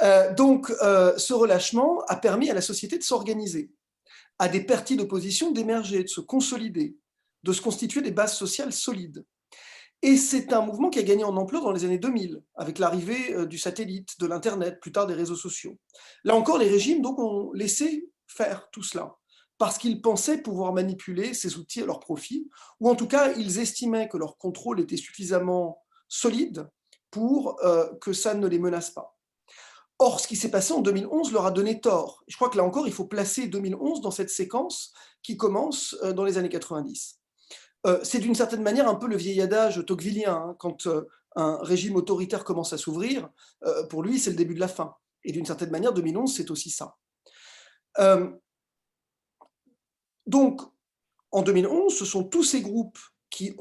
Ce relâchement a permis à la société de s'organiser, à des partis d'opposition d'émerger, de se consolider, de se constituer des bases sociales solides. Et c'est un mouvement qui a gagné en ampleur dans les années 2000, avec l'arrivée du satellite, de l'Internet, plus tard des réseaux sociaux. Là encore, les régimes donc, ont laissé faire tout cela, parce qu'ils pensaient pouvoir manipuler ces outils à leur profit, ou en tout cas, ils estimaient que leur contrôle était suffisamment solide pour que ça ne les menace pas. Or, ce qui s'est passé en 2011 leur a donné tort. Je crois que là encore, il faut placer 2011 dans cette séquence qui commence dans les années 90. C'est d'une certaine manière un peu le vieil adage tocquevillien, hein, quand un régime autoritaire commence à s'ouvrir, pour lui, c'est le début de la fin. Et d'une certaine manière, 2011, c'est aussi ça. Donc, en 2011, ce sont tous ces groupes qui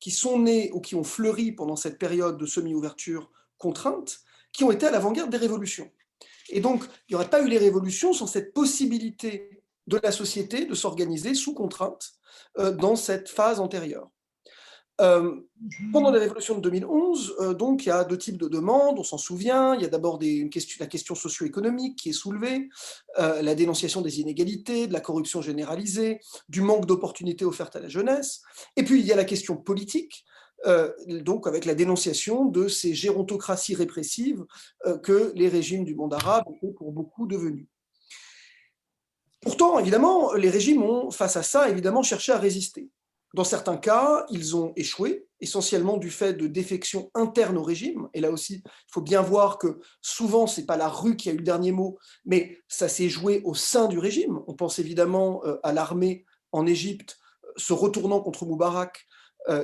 sont nés ou qui ont fleuri pendant cette période de semi-ouverture contrainte, qui ont été à l'avant-garde des révolutions. Et donc, il n'y aurait pas eu les révolutions sans cette possibilité de la société de s'organiser sous contrainte dans cette phase antérieure. Pendant les révolutions de 2011, donc, il y a deux types de demandes, on s'en souvient. Il y a d'abord la question socio-économique qui est soulevée, la dénonciation des inégalités, de la corruption généralisée, du manque d'opportunités offertes à la jeunesse. Et puis, il y a la question politique, donc avec la dénonciation de ces gérontocraties répressives que les régimes du monde arabe étaient pour beaucoup devenus. Pourtant, évidemment, les régimes ont, face à ça, évidemment, cherché à résister. Dans certains cas, ils ont échoué, essentiellement du fait de défections internes au régime. Et là aussi, il faut bien voir que souvent, ce n'est pas la rue qui a eu le dernier mot, mais ça s'est joué au sein du régime. On pense évidemment à l'armée en Égypte se retournant contre Moubarak,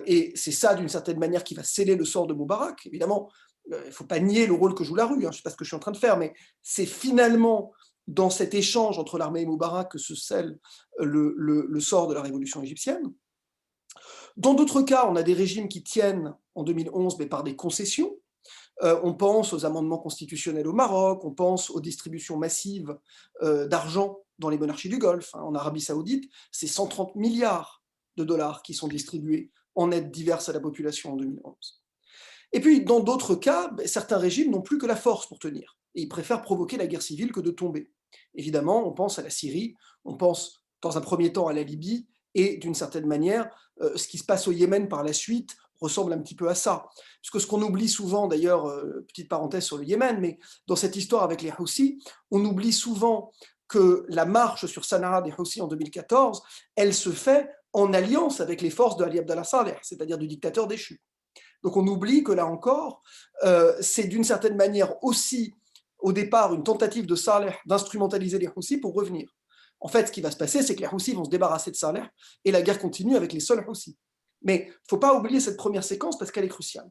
et c'est ça, d'une certaine manière, qui va sceller le sort de Moubarak. Évidemment, il ne faut pas nier le rôle que joue la rue, hein, je ne sais pas ce que je suis en train de faire, mais c'est finalement dans cet échange entre l'armée et Moubarak que se scelle le sort de la révolution égyptienne. Dans d'autres cas, on a des régimes qui tiennent en 2011, mais par des concessions. On pense aux amendements constitutionnels au Maroc, on pense aux distributions massives d'argent dans les monarchies du Golfe. En Arabie Saoudite, c'est 130 milliards de dollars qui sont distribués en aides diverses à la population en 2011. Et puis, dans d'autres cas, certains régimes n'ont plus que la force pour tenir. Et ils préfèrent provoquer la guerre civile que de tomber. Évidemment, on pense à la Syrie, on pense dans un premier temps à la Libye, et d'une certaine manière, ce qui se passe au Yémen par la suite ressemble un petit peu à ça. Parce que ce qu'on oublie souvent, d'ailleurs, petite parenthèse sur le Yémen, mais dans cette histoire avec les Houthis, on oublie souvent que la marche sur Sanaa des Houthis en 2014, elle se fait en alliance avec les forces de Ali Abdallah Saleh, c'est-à-dire du dictateur déchu. Donc on oublie que là encore, c'est d'une certaine manière aussi, au départ, une tentative de Saleh d'instrumentaliser les Houthis pour revenir. En fait, ce qui va se passer, c'est que les Houthis vont se débarrasser de Saleh et la guerre continue avec les seuls Houthis. Mais il ne faut pas oublier cette première séquence parce qu'elle est cruciale.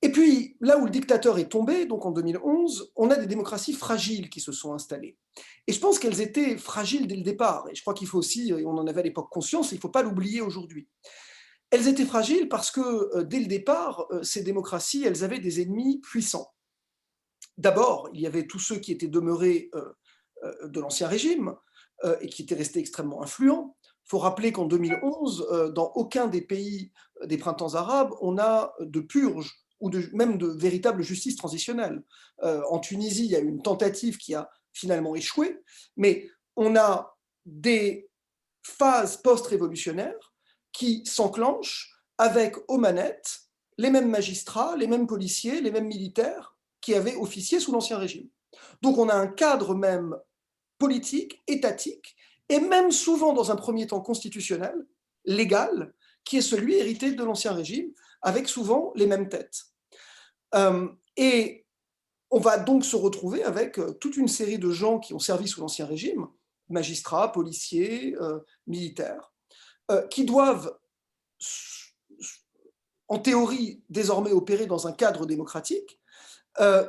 Et puis, là où le dictateur est tombé, donc en 2011, on a des démocraties fragiles qui se sont installées. Et je pense qu'elles étaient fragiles dès le départ. Et je crois qu'il faut aussi, et on en avait à l'époque conscience, et il ne faut pas l'oublier aujourd'hui. Elles étaient fragiles parce que, dès le départ, ces démocraties, elles avaient des ennemis puissants. D'abord, il y avait tous ceux qui étaient demeurés de l'ancien régime et qui étaient restés extrêmement influents. Il faut rappeler qu'en 2011, dans aucun des pays des printemps arabes, on a de purge ou même de véritable justice transitionnelle. En Tunisie, il y a eu une tentative qui a finalement échoué, mais on a des phases post-révolutionnaires qui s'enclenchent avec aux manettes les mêmes magistrats, les mêmes policiers, les mêmes militaires qui avaient officié sous l'ancien régime. Donc on a un cadre même politique, étatique, et même souvent dans un premier temps constitutionnel, légal, qui est celui hérité de l'ancien régime, avec souvent les mêmes têtes. Et on va donc se retrouver avec toute une série de gens qui ont servi sous l'ancien régime, magistrats, policiers, militaires, qui doivent, en théorie, désormais opérer dans un cadre démocratique,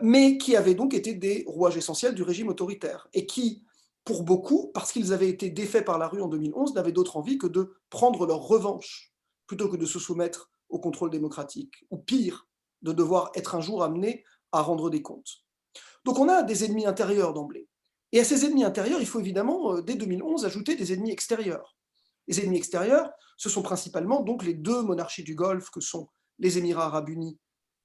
mais qui avaient donc été des rouages essentiels du régime autoritaire, et qui, pour beaucoup, parce qu'ils avaient été défaits par la rue en 2011, n'avaient d'autre envie que de prendre leur revanche, plutôt que de se soumettre au contrôle démocratique, ou pire, de devoir être un jour amenés à rendre des comptes. Donc on a des ennemis intérieurs d'emblée. Et à ces ennemis intérieurs, il faut évidemment, dès 2011, ajouter des ennemis extérieurs. Les ennemis extérieurs, ce sont principalement donc les deux monarchies du Golfe que sont les Émirats arabes unis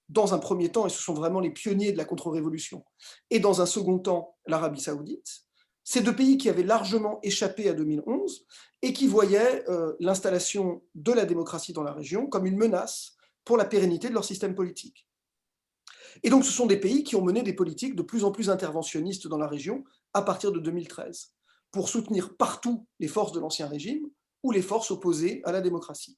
dans un premier temps, et ce sont vraiment les pionniers de la contre-révolution, et dans un second temps, l'Arabie saoudite, ces deux pays qui avaient largement échappé à 2011 et qui voyaient l'installation de la démocratie dans la région comme une menace pour la pérennité de leur système politique. Et donc ce sont des pays qui ont mené des politiques de plus en plus interventionnistes dans la région à partir de 2013, pour soutenir partout les forces de l'ancien régime ou les forces opposées à la démocratie.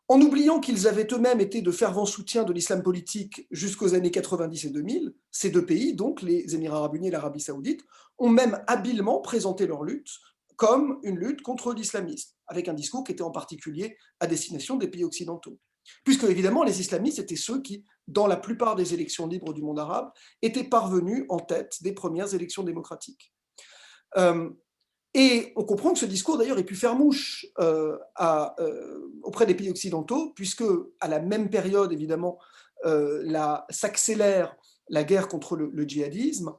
En oubliant qu'ils avaient eux-mêmes été de fervents soutiens de l'islam politique jusqu'aux années 90 et 2000, ces deux pays, donc les Émirats arabes unis et l'Arabie saoudite, ont même habilement présenté leur lutte comme une lutte contre l'islamisme, avec un discours qui était en particulier à destination des pays occidentaux. Puisque, évidemment, les islamistes étaient ceux qui, dans la plupart des élections libres du monde arabe, étaient parvenus en tête des premières élections démocratiques. Et on comprend que ce discours, d'ailleurs, ait pu faire mouche auprès des pays occidentaux, puisque, à la même période, évidemment, s'accélère la guerre contre le djihadisme,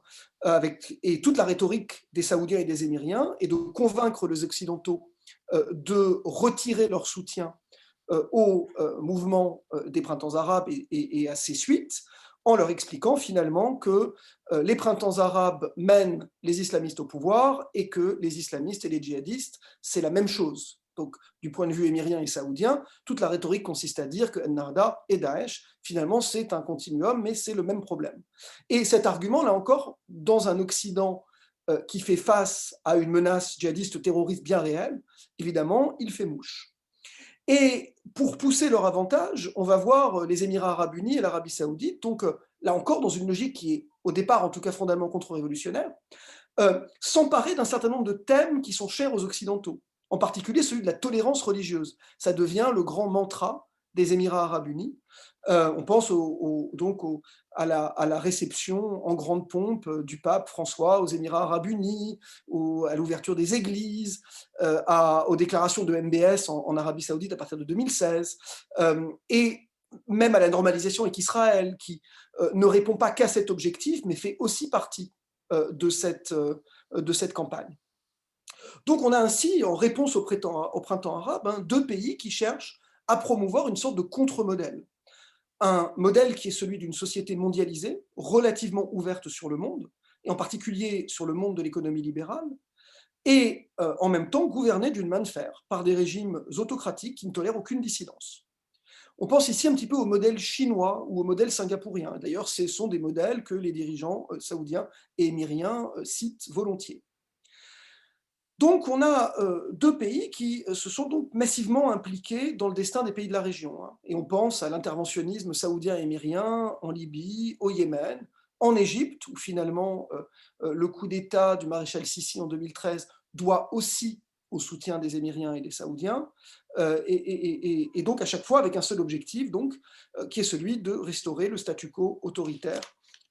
et toute la rhétorique des Saoudiens et des Émiriens est de convaincre les Occidentaux de retirer leur soutien au mouvement des printemps arabes et à ses suites, en leur expliquant finalement que les printemps arabes mènent les islamistes au pouvoir et que les islamistes et les djihadistes, c'est la même chose. Donc, du point de vue émirien et saoudien, toute la rhétorique consiste à dire que Ennahda et Daesh, finalement, c'est un continuum, mais c'est le même problème. Et cet argument, là encore, dans un Occident qui fait face à une menace djihadiste terroriste bien réelle, évidemment, il fait mouche. Et pour pousser leur avantage, on va voir les Émirats arabes unis et l'Arabie saoudite, donc là encore dans une logique qui est au départ en tout cas fondamentalement contre-révolutionnaire, s'emparer d'un certain nombre de thèmes qui sont chers aux Occidentaux, en particulier celui de la tolérance religieuse. Ça devient le grand mantra des Émirats arabes unis. On pense à la réception en grande pompe du pape François aux Émirats arabes unis, à l'ouverture des églises, aux déclarations de MBS en Arabie saoudite à partir de 2016, et même à la normalisation avec Israël, qui ne répond pas qu'à cet objectif, mais fait aussi partie de cette campagne. Donc on a ainsi, en réponse au printemps arabe, deux pays qui cherchent à promouvoir une sorte de contre-modèle. Un modèle qui est celui d'une société mondialisée, relativement ouverte sur le monde, et en particulier sur le monde de l'économie libérale, et en même temps gouvernée d'une main de fer par des régimes autocratiques qui ne tolèrent aucune dissidence. On pense ici un petit peu au modèle chinois ou au modèle singapourien. D'ailleurs, ce sont des modèles que les dirigeants saoudiens et émiriens citent volontiers. Donc, on a deux pays qui se sont donc massivement impliqués dans le destin des pays de la région. Et on pense à l'interventionnisme saoudien et émirien en Libye, au Yémen, en Égypte, où finalement le coup d'État du maréchal Sissi en 2013 doit aussi au soutien des Émiriens et des Saoudiens, et donc à chaque fois avec un seul objectif, donc, qui est celui de restaurer le statu quo autoritaire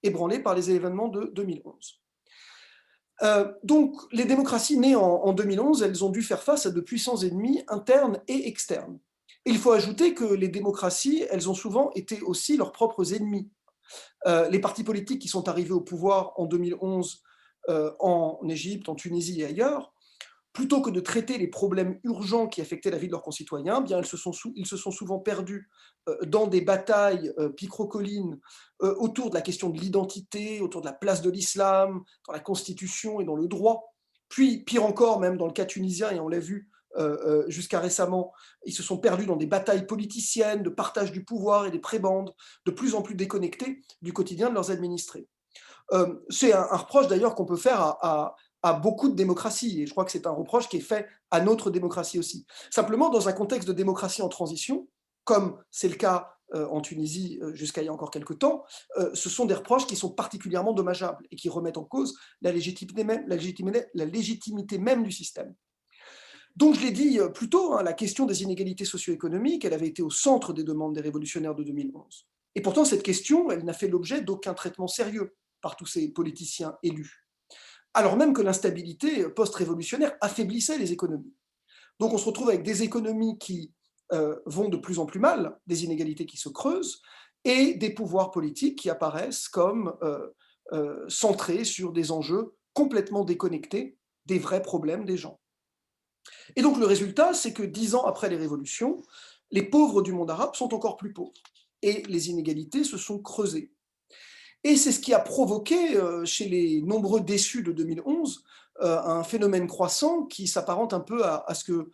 ébranlé par les événements de 2011. Donc, les démocraties nées en 2011, elles ont dû faire face à de puissants ennemis internes et externes. Et il faut ajouter que les démocraties, elles ont souvent été aussi leurs propres ennemis. Les partis politiques qui sont arrivés au pouvoir en 2011 en Égypte, en Tunisie et ailleurs, plutôt que de traiter les problèmes urgents qui affectaient la vie de leurs concitoyens, bien, ils se sont souvent perdus dans des batailles picrocolines autour de la question de l'identité, autour de la place de l'islam, dans la Constitution et dans le droit. Puis, pire encore, même dans le cas tunisien, et on l'a vu jusqu'à récemment, ils se sont perdus dans des batailles politiciennes, de partage du pouvoir et des prébendes, de plus en plus déconnectés du quotidien de leurs administrés. C'est un reproche d'ailleurs qu'on peut faire à beaucoup de démocraties, et je crois que c'est un reproche qui est fait à notre démocratie aussi. Simplement, dans un contexte de démocratie en transition, comme c'est le cas en Tunisie jusqu'à il y a encore quelques temps, ce sont des reproches qui sont particulièrement dommageables et qui remettent en cause la légitimité même du système. Donc, je l'ai dit plus tôt, la question des inégalités socio-économiques, elle avait été au centre des demandes des révolutionnaires de 2011. Et pourtant, cette question, elle n'a fait l'objet d'aucun traitement sérieux par tous ces politiciens élus, alors même que l'instabilité post-révolutionnaire affaiblissait les économies. Donc on se retrouve avec des économies qui vont de plus en plus mal, des inégalités qui se creusent, et des pouvoirs politiques qui apparaissent comme centrés sur des enjeux complètement déconnectés des vrais problèmes des gens. Et donc le résultat, c'est que 10 ans après les révolutions, les pauvres du monde arabe sont encore plus pauvres. et les inégalités se sont creusées. Et c'est ce qui a provoqué, chez les nombreux déçus de 2011, un phénomène croissant qui s'apparente un peu à ce que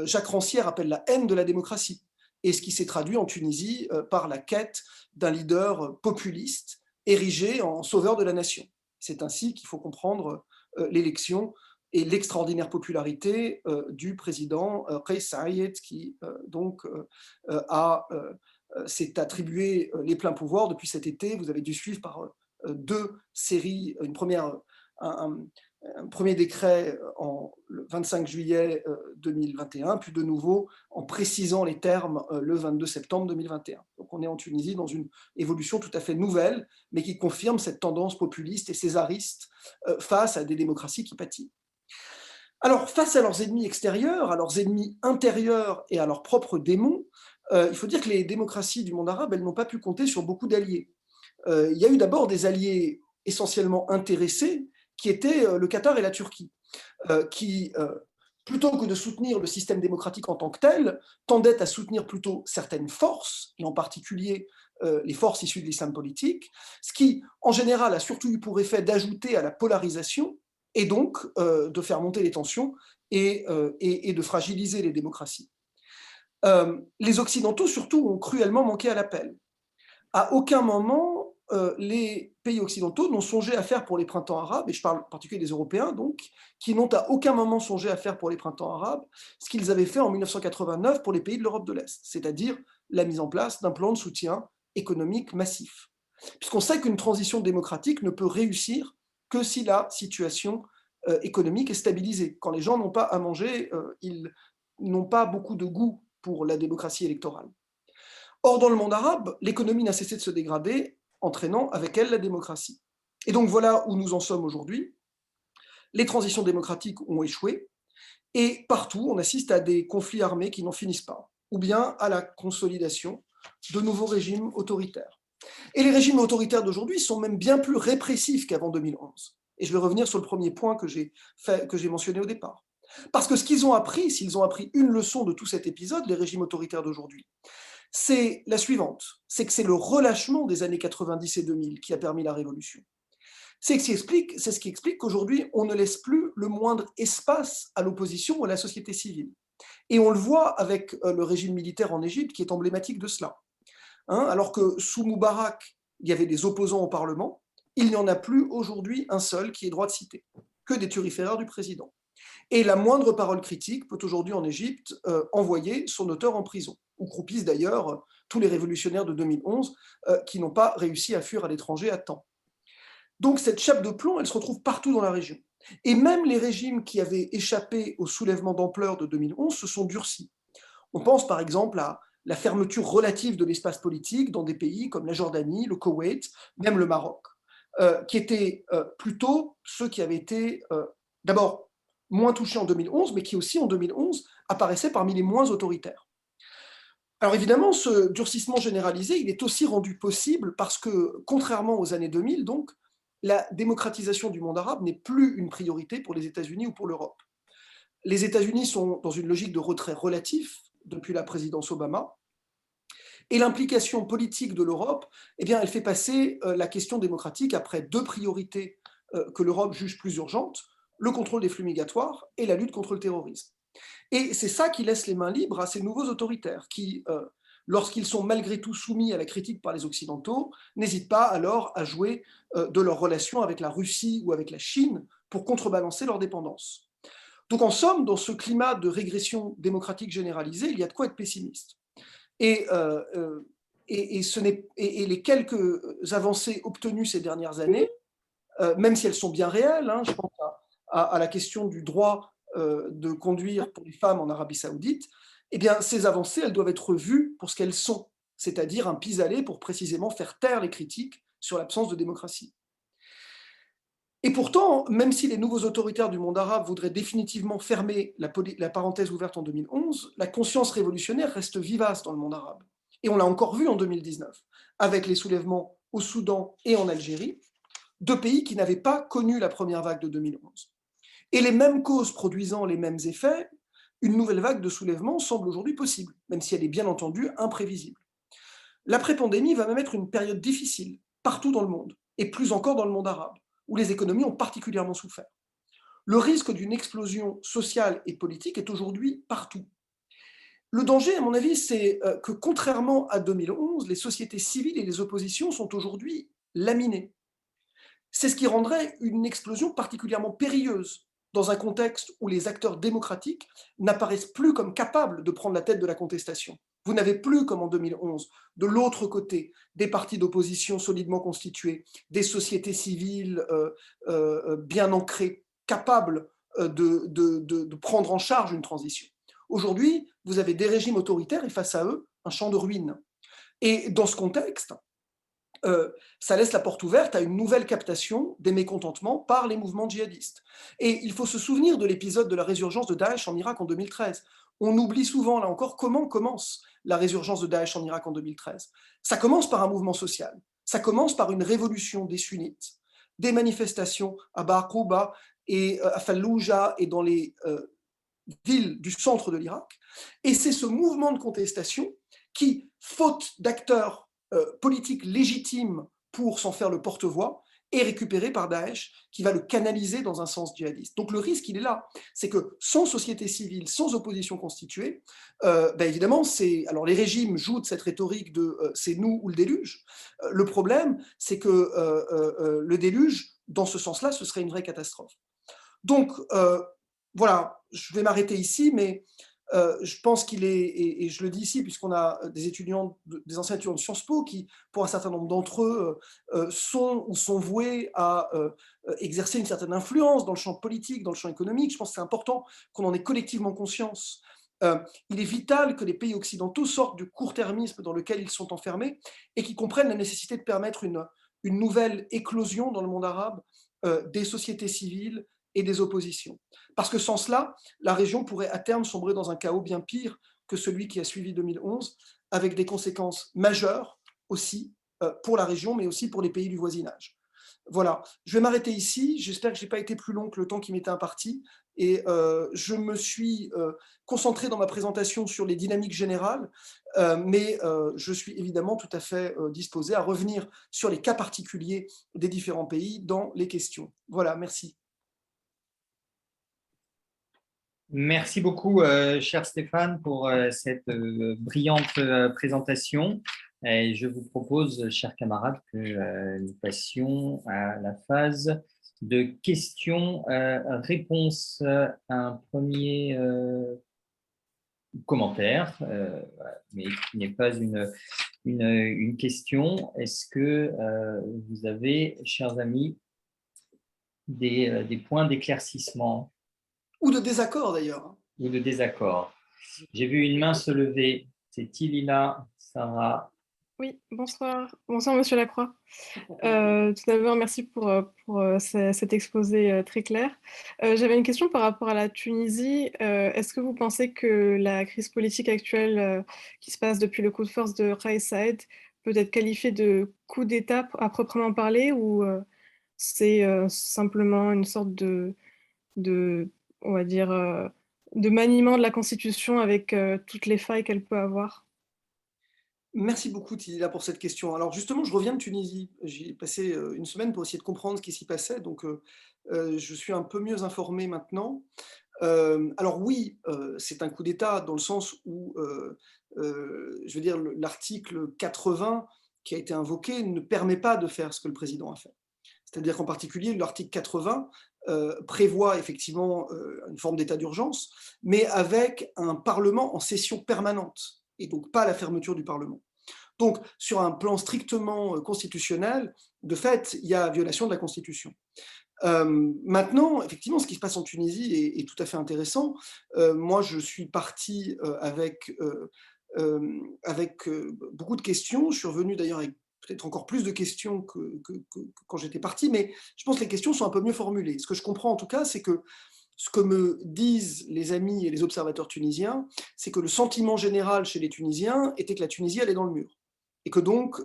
Jacques Rancière appelle la haine de la démocratie, et ce qui s'est traduit en Tunisie par la quête d'un leader populiste érigé en sauveur de la nation. C'est ainsi qu'il faut comprendre l'élection et l'extraordinaire popularité du président Kais Saied, qui s'est attribué les pleins pouvoirs depuis cet été. Vous avez dû suivre par deux séries, un premier décret le 25 juillet 2021, puis de nouveau en précisant les termes le 22 septembre 2021. Donc on est en Tunisie dans une évolution tout à fait nouvelle, mais qui confirme cette tendance populiste et césariste face à des démocraties qui pâtissent. Alors, face à leurs ennemis extérieurs, à leurs ennemis intérieurs et à leurs propres démons, il faut dire que les démocraties du monde arabe, elles n'ont pas pu compter sur beaucoup d'alliés. Il y a eu d'abord des alliés essentiellement intéressés, qui étaient le Qatar et la Turquie, qui, plutôt que de soutenir le système démocratique en tant que tel, tendaient à soutenir plutôt certaines forces, et en particulier les forces issues de l'islam politique, ce qui, en général, a surtout eu pour effet d'ajouter à la polarisation et donc de faire monter les tensions et de fragiliser les démocraties. Les Occidentaux, surtout, ont cruellement manqué à l'appel. À aucun moment, les pays occidentaux n'ont songé à faire pour les printemps arabes, et je parle en particulier des Européens, donc, qui n'ont à aucun moment songé à faire pour les printemps arabes ce qu'ils avaient fait en 1989 pour les pays de l'Europe de l'Est, c'est-à-dire la mise en place d'un plan de soutien économique massif. Puisqu'on sait qu'une transition démocratique ne peut réussir que si la situation économique est stabilisée. Quand les gens n'ont pas à manger, ils n'ont pas beaucoup de goût pour la démocratie électorale. Or, dans le monde arabe, l'économie n'a cessé de se dégrader, entraînant avec elle la démocratie. Et donc voilà où nous en sommes aujourd'hui. Les transitions démocratiques ont échoué, et partout, on assiste à des conflits armés qui n'en finissent pas, ou bien à la consolidation de nouveaux régimes autoritaires. Et les régimes autoritaires d'aujourd'hui sont même bien plus répressifs qu'avant 2011. Et je vais revenir sur le premier point que j'ai mentionné au départ. Parce que ce qu'ils ont appris, s'ils ont appris une leçon de tout cet épisode, les régimes autoritaires d'aujourd'hui, c'est la suivante, c'est que c'est le relâchement des années 90 et 2000 qui a permis la révolution. C'est ce qui explique qu'aujourd'hui, on ne laisse plus le moindre espace à l'opposition ou à la société civile. Et on le voit avec le régime militaire en Égypte qui est emblématique de cela. Alors que sous Moubarak, il y avait des opposants au Parlement, il n'y en a plus aujourd'hui un seul qui ait droit de citer, que des turiféraires du président. Et la moindre parole critique peut aujourd'hui en Égypte envoyer son auteur en prison, où croupissent d'ailleurs tous les révolutionnaires de 2011 qui n'ont pas réussi à fuir à l'étranger à temps. Donc cette chape de plomb, elle se retrouve partout dans la région. Et même les régimes qui avaient échappé au soulèvement d'ampleur de 2011 se sont durcis. On pense par exemple à la fermeture relative de l'espace politique dans des pays comme la Jordanie, le Koweït, même le Maroc, qui étaient plutôt ceux qui avaient été d'abord moins touchés en 2011, mais qui aussi en 2011 apparaissaient parmi les moins autoritaires. Alors évidemment, ce durcissement généralisé, il est aussi rendu possible parce que, contrairement aux années 2000, donc, la démocratisation du monde arabe n'est plus une priorité pour les États-Unis ou pour l'Europe. Les États-Unis sont dans une logique de retrait relatif depuis la présidence Obama, et l'implication politique de l'Europe, eh bien, elle fait passer la question démocratique après deux priorités que l'Europe juge plus urgentes, le contrôle des flux migratoires et la lutte contre le terrorisme. Et c'est ça qui laisse les mains libres à ces nouveaux autoritaires qui, lorsqu'ils sont malgré tout soumis à la critique par les Occidentaux, n'hésitent pas alors à jouer de leurs relations avec la Russie ou avec la Chine pour contrebalancer leur dépendance. Donc en somme, dans ce climat de régression démocratique généralisée, il y a de quoi être pessimiste. Et les quelques avancées obtenues ces dernières années, même si elles sont bien réelles, je pense à la question du droit de conduire pour les femmes en Arabie Saoudite, eh bien, ces avancées, elles doivent être vues pour ce qu'elles sont, c'est-à-dire un pis-aller pour précisément faire taire les critiques sur l'absence de démocratie. Et pourtant, même si les nouveaux autoritaires du monde arabe voudraient définitivement fermer la parenthèse ouverte en 2011, la conscience révolutionnaire reste vivace dans le monde arabe. Et on l'a encore vu en 2019, avec les soulèvements au Soudan et en Algérie, deux pays qui n'avaient pas connu la première vague de 2011. Et les mêmes causes produisant les mêmes effets, une nouvelle vague de soulèvement semble aujourd'hui possible, même si elle est bien entendu imprévisible. L'après-pandémie va même être une période difficile partout dans le monde, et plus encore dans le monde arabe, où les économies ont particulièrement souffert. Le risque d'une explosion sociale et politique est aujourd'hui partout. Le danger, à mon avis, c'est que contrairement à 2011, les sociétés civiles et les oppositions sont aujourd'hui laminées. C'est ce qui rendrait une explosion particulièrement périlleuse dans un contexte où les acteurs démocratiques n'apparaissent plus comme capables de prendre la tête de la contestation. Vous n'avez plus, comme en 2011, de l'autre côté, des partis d'opposition solidement constitués, des sociétés civiles bien ancrées, capables de prendre en charge une transition. Aujourd'hui, vous avez des régimes autoritaires et face à eux, un champ de ruines. Et dans ce contexte, ça laisse la porte ouverte à une nouvelle captation des mécontentements par les mouvements djihadistes. Et il faut se souvenir de l'épisode de la résurgence de Daesh en Irak en 2013. On oublie souvent, là encore, comment commence la résurgence de Daesh en Irak en 2013. Ça commence par un mouvement social. Ça commence par une révolution des sunnites, des manifestations à Baqouba et à Fallujah et dans les villes du centre de l'Irak. Et c'est ce mouvement de contestation qui, faute d'acteurs politiques légitimes pour s'en faire le porte-voix, est récupéré par Daesh, qui va le canaliser dans un sens djihadiste. Donc le risque, il est là. C'est que sans société civile, sans opposition constituée, évidemment, alors les régimes jouent de cette rhétorique de c'est nous ou le déluge. Le problème, c'est que le déluge, dans ce sens-là, ce serait une vraie catastrophe. Donc, voilà, je vais m'arrêter ici, mais je pense qu'il est, et je le dis ici, puisqu'on a des anciens étudiants de Sciences Po qui, pour un certain nombre d'entre eux, sont voués à exercer une certaine influence dans le champ politique, dans le champ économique. Je pense que c'est important qu'on en ait collectivement conscience. Il est vital que les pays occidentaux sortent du court-termisme dans lequel ils sont enfermés et qu'ils comprennent la nécessité de permettre une nouvelle éclosion dans le monde arabe des sociétés civiles et des oppositions. Parce que sans cela, la région pourrait à terme sombrer dans un chaos bien pire que celui qui a suivi 2011, avec des conséquences majeures aussi pour la région, mais aussi pour les pays du voisinage. Voilà, je vais m'arrêter ici. J'espère que je n'ai pas été plus long que le temps qui m'était imparti. Et je me suis concentré dans ma présentation sur les dynamiques générales, mais je suis évidemment tout à fait disposé à revenir sur les cas particuliers des différents pays dans les questions. Voilà, merci. Merci beaucoup, cher Stéphane, pour cette brillante présentation. Et je vous propose, chers camarades, que nous passions à la phase de questions-réponses. Un premier commentaire, mais qui n'est pas une question. Est-ce que vous avez, chers amis, des points d'éclaircissement? Ou de désaccord d'ailleurs. Ou de désaccord. J'ai vu une main se lever. C'est Tilila, Sarah. Oui, bonsoir. Bonsoir, Monsieur Lacroix. Tout d'abord, merci pour cet exposé très clair. J'avais une question par rapport à la Tunisie. Est-ce que vous pensez que la crise politique actuelle qui se passe depuis le coup de force de Kais Saied peut être qualifiée de coup d'État à proprement parler, ou c'est simplement une sorte on va dire, de maniement de la Constitution avec toutes les failles qu'elle peut avoir? Merci beaucoup, Tilila, pour cette question. Alors justement, je reviens de Tunisie. J'y ai passé une semaine pour essayer de comprendre ce qui s'y passait, donc je suis un peu mieux informé maintenant. Alors oui, c'est un coup d'État dans le sens où, je veux dire, l'article 80 qui a été invoqué ne permet pas de faire ce que le président a fait. C'est-à-dire qu'en particulier, l'article 80 prévoit effectivement une forme d'état d'urgence, mais avec un Parlement en session permanente, et donc pas la fermeture du Parlement. Donc, sur un plan strictement constitutionnel, de fait, il y a violation de la Constitution. Maintenant, effectivement, ce qui se passe en Tunisie est tout à fait intéressant. Moi, je suis parti avec beaucoup de questions. Je suis revenu d'ailleurs avec peut-être encore plus de questions que quand j'étais parti, mais je pense que les questions sont un peu mieux formulées. Ce que je comprends en tout cas, c'est que ce que me disent les amis et les observateurs tunisiens, c'est que le sentiment général chez les Tunisiens était que la Tunisie allait dans le mur. Et que donc,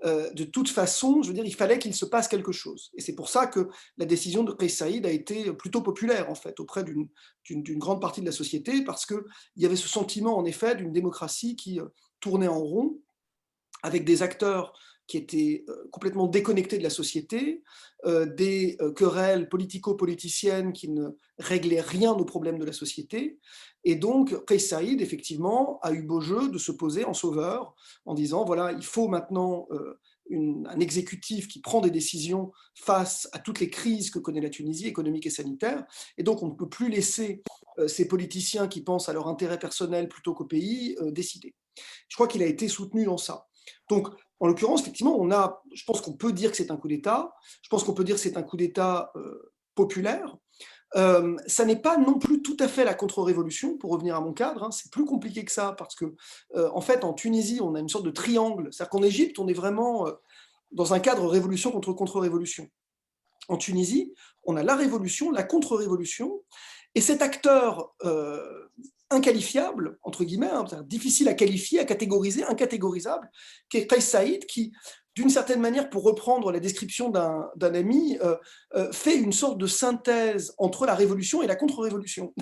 de toute façon, je veux dire, il fallait qu'il se passe quelque chose. Et c'est pour ça que la décision de Kais Saied a été plutôt populaire, en fait, auprès d'une grande partie de la société, parce qu'il y avait ce sentiment, en effet, d'une démocratie qui tournait en rond. avec des acteurs qui étaient complètement déconnectés de la société, des querelles politico-politiciennes qui ne réglaient rien aux problèmes de la société. Et donc, Kais Saïd, effectivement, a eu beau jeu de se poser en sauveur, en disant, voilà, il faut maintenant un exécutif qui prend des décisions face à toutes les crises que connaît la Tunisie, économique et sanitaire. Et donc, on ne peut plus laisser ces politiciens qui pensent à leur intérêt personnel plutôt qu'au pays décider. Je crois qu'il a été soutenu dans ça. Donc, en l'occurrence, effectivement, je pense qu'on peut dire que c'est un coup d'État. Je pense qu'on peut dire que c'est un coup d'État populaire. Ça n'est pas non plus tout à fait la contre-révolution, pour revenir à mon cadre. Hein, c'est plus compliqué que ça, parce que, en fait, en Tunisie, on a une sorte de triangle. C'est-à-dire qu'en Égypte, on est vraiment dans un cadre révolution contre contre-révolution. En Tunisie, on a la révolution, la contre-révolution, et cet acteur inqualifiable, entre guillemets, hein, difficile à qualifier, à catégoriser, incatégorisable, qui est Kais Saïd, qui, d'une certaine manière, pour reprendre la description d'un ami, fait une sorte de synthèse entre la révolution et la contre-révolution,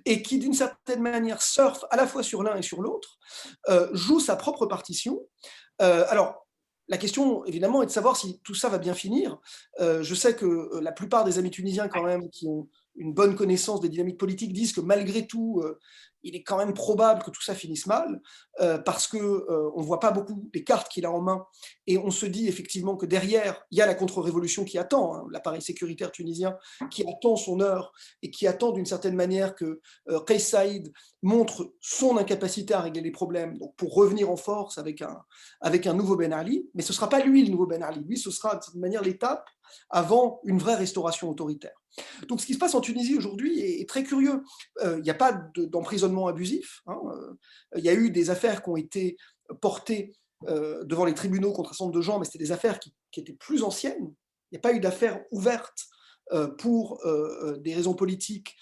et qui, d'une certaine manière, surfe à la fois sur l'un et sur l'autre, joue sa propre partition. Alors, la question, évidemment, est de savoir si tout ça va bien finir. Je sais que la plupart des amis tunisiens, quand même, qui ont une bonne connaissance des dynamiques politiques, disent que malgré tout, il est quand même probable que tout ça finisse mal, parce qu'on ne voit pas beaucoup les cartes qu'il a en main, et on se dit effectivement que derrière, il y a la contre-révolution qui attend, hein, l'appareil sécuritaire tunisien qui attend son heure, et qui attend d'une certaine manière que Kais Saïd montre son incapacité à régler les problèmes, donc pour revenir en force avec un nouveau Ben Ali, mais ce ne sera pas lui le nouveau Ben Ali, lui ce sera de cette manière l'étape avant une vraie restauration autoritaire. Donc ce qui se passe en Tunisie aujourd'hui est très curieux. Il n'y a pas d'emprisonnement abusif. Hein. Il y a eu des affaires qui ont été portées devant les tribunaux contre un certain nombre de gens, mais c'était des affaires qui étaient plus anciennes. Il n'y a pas eu d'affaires ouvertes pour des raisons politiques,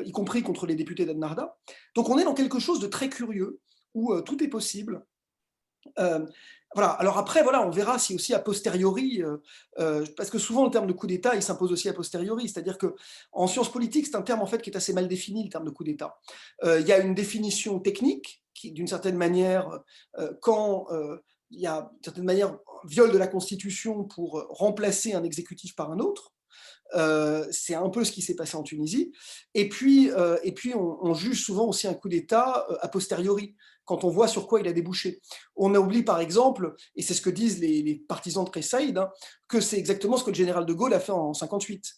y compris contre les députés d'Ennahda. Donc on est dans quelque chose de très curieux, où tout est possible. Voilà. Alors après, voilà, on verra si aussi a posteriori, parce que souvent le terme de coup d'État, il s'impose aussi a posteriori, c'est-à-dire qu'en sciences politiques, c'est un terme en fait qui est assez mal défini, le terme de coup d'État. Il y a une définition technique qui, d'une certaine manière, quand il y a d'une certaine manière un viol de la Constitution pour remplacer un exécutif par un autre, c'est un peu ce qui s'est passé en Tunisie. Et puis on juge souvent aussi un coup d'État a posteriori, quand on voit sur quoi il a débouché. On oublie par exemple, et c'est ce que disent les partisans de Kais Saïd, hein, que c'est exactement ce que le général de Gaulle a fait en 1958.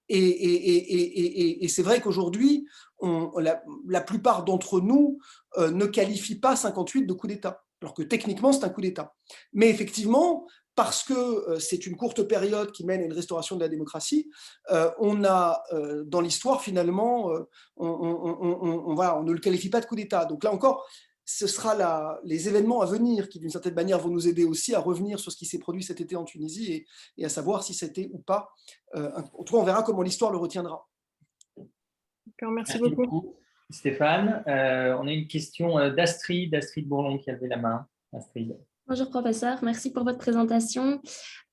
Et c'est vrai qu'aujourd'hui, la plupart d'entre nous ne qualifient pas 58 de coup d'État, alors que techniquement c'est un coup d'État. Mais effectivement, parce que c'est une courte période qui mène à une restauration de la démocratie, on a dans l'histoire finalement, voilà, on ne le qualifie pas de coup d'État. Donc là encore, ce sera les événements à venir qui, d'une certaine manière, vont nous aider aussi à revenir sur ce qui s'est produit cet été en Tunisie et à savoir si c'était ou pas. En tout cas, on verra comment l'histoire le retiendra. D'accord, merci beaucoup. Stéphane. On a une question d'Astrid Bourlon qui a levé la main. Astrid. Bonjour professeur, merci pour votre présentation.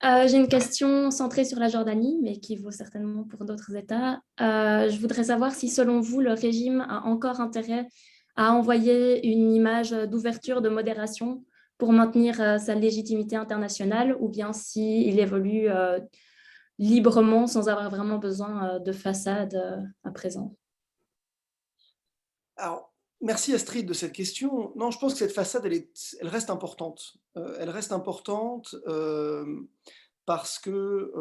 J'ai une question centrée sur la Jordanie, mais qui vaut certainement pour d'autres États. Je voudrais savoir si, selon vous, le régime a encore intérêt à envoyer une image d'ouverture, de modération pour maintenir sa légitimité internationale, ou bien s'il évolue librement sans avoir vraiment besoin de façade à présent. Alors, merci Astrid de cette question. Non, je pense que cette façade, elle reste importante. Elle reste importante parce que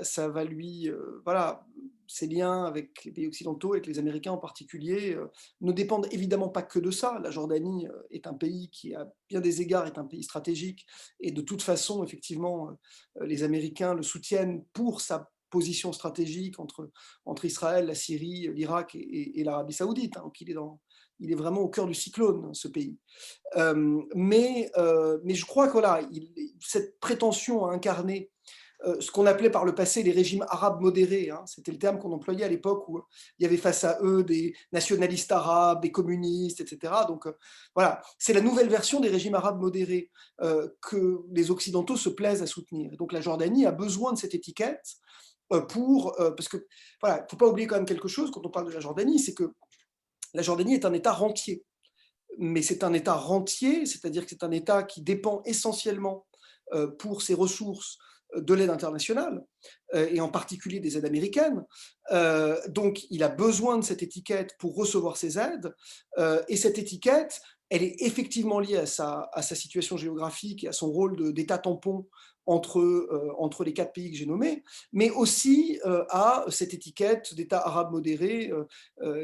ça va lui... voilà, ses liens avec les pays occidentaux, avec les Américains en particulier, ne dépendent évidemment pas que de ça. La Jordanie est un pays qui, à bien des égards, est un pays stratégique. Et de toute façon, effectivement, les Américains le soutiennent pour sa position stratégique entre Israël, la Syrie, l'Irak et l'Arabie Saoudite. Hein. Donc il est vraiment au cœur du cyclone, ce pays. Mais je crois que voilà, cette prétention à incarner ce qu'on appelait par le passé les régimes arabes modérés, hein, c'était le terme qu'on employait à l'époque où il y avait face à eux des nationalistes arabes, des communistes, etc. Donc voilà, c'est la nouvelle version des régimes arabes modérés que les Occidentaux se plaisent à soutenir. Et donc la Jordanie a besoin de cette étiquette parce que voilà, il ne faut pas oublier quand même quelque chose quand on parle de la Jordanie, c'est que la Jordanie est un État rentier. mais c'est un État rentier, c'est-à-dire que c'est un État qui dépend essentiellement pour ses ressources de l'aide internationale, et en particulier des aides américaines. Donc, il a besoin de cette étiquette pour recevoir ses aides, et cette étiquette, elle est effectivement liée à sa situation géographique et à son rôle d'État tampon entre les 4 pays que j'ai nommés, mais aussi à cette étiquette d'État arabe modéré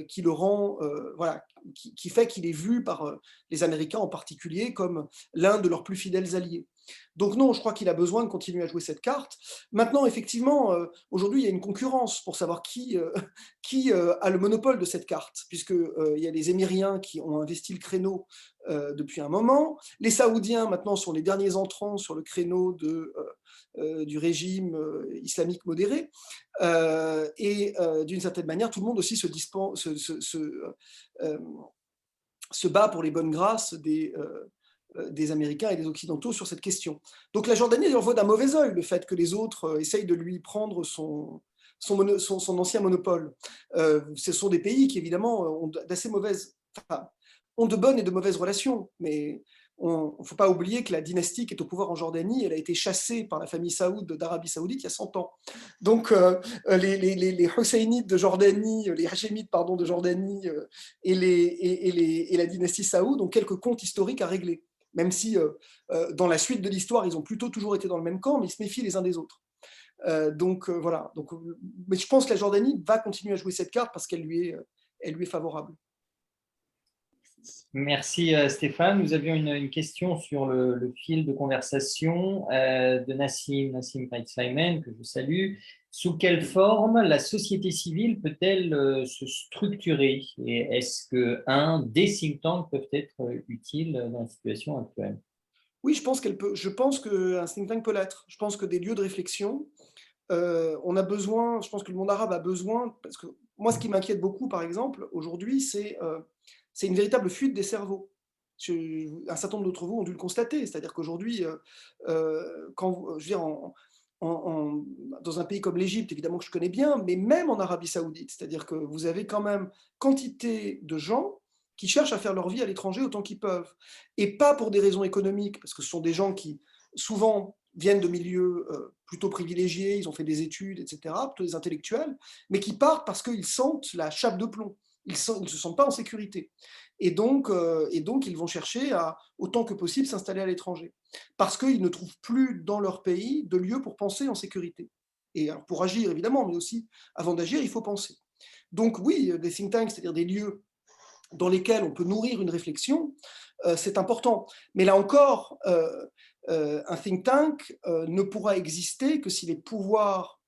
qui le rend, voilà, qui fait qu'il est vu par les Américains en particulier comme l'un de leurs plus fidèles alliés. Donc non, je crois qu'il a besoin de continuer à jouer cette carte. Maintenant, effectivement, aujourd'hui, il y a une concurrence pour savoir qui a le monopole de cette carte, puisqu'il y a les Émiriens qui ont investi le créneau depuis un moment. Les Saoudiens, maintenant, sont les derniers entrants sur le créneau du régime islamique modéré. Et d'une certaine manière, tout le monde aussi se bat pour les bonnes grâces des Américains et des Occidentaux sur cette question. Donc la Jordanie leur voit d'un mauvais œil le fait que les autres essayent de lui prendre son ancien monopole. Ce sont des pays qui évidemment ont de bonnes et de mauvaises relations, mais il ne faut pas oublier que la dynastie qui est au pouvoir en Jordanie, elle a été chassée par la famille Saoud d'Arabie Saoudite il y a 100 ans. Donc les Husseinites de Jordanie, les Hachémites pardon, de Jordanie et la dynastie Saoud ont quelques comptes historiques à régler, même si dans la suite de l'histoire, ils ont plutôt toujours été dans le même camp, mais ils se méfient les uns des autres. Voilà. Mais je pense que la Jordanie va continuer à jouer cette carte parce qu'elle lui est favorable. Merci Stéphane. Nous avions une question sur le fil de conversation de Nassim Reitzleiman, que je salue. Sous quelle forme la société civile peut-elle se structurer? Et est-ce que des think tanks peuvent être utiles dans la situation actuelle? Oui, je pense qu'un think tank peut l'être. Je pense que des lieux de réflexion, on a besoin, je pense que le monde arabe a besoin, parce que moi, ce qui m'inquiète beaucoup, par exemple, aujourd'hui, c'est une véritable fuite des cerveaux. Un certain nombre d'entre vous ont dû le constater, c'est-à-dire qu'aujourd'hui, dans un pays comme l'Égypte, évidemment que je connais bien, mais même en Arabie Saoudite, c'est-à-dire que vous avez quand même quantité de gens qui cherchent à faire leur vie à l'étranger autant qu'ils peuvent, et pas pour des raisons économiques, parce que ce sont des gens qui souvent viennent de milieux plutôt privilégiés, ils ont fait des études, etc., plutôt des intellectuels, mais qui partent parce qu'ils sentent la chape de plomb. Ils ne se sentent pas en sécurité. Et donc, ils vont chercher à, autant que possible, s'installer à l'étranger. Parce qu'ils ne trouvent plus dans leur pays de lieu pour penser en sécurité. Et alors, pour agir, évidemment, mais aussi, avant d'agir, il faut penser. Donc oui, des think tanks, c'est-à-dire des lieux dans lesquels on peut nourrir une réflexion, c'est important. Mais là encore, un think tank ne pourra exister que si les pouvoirs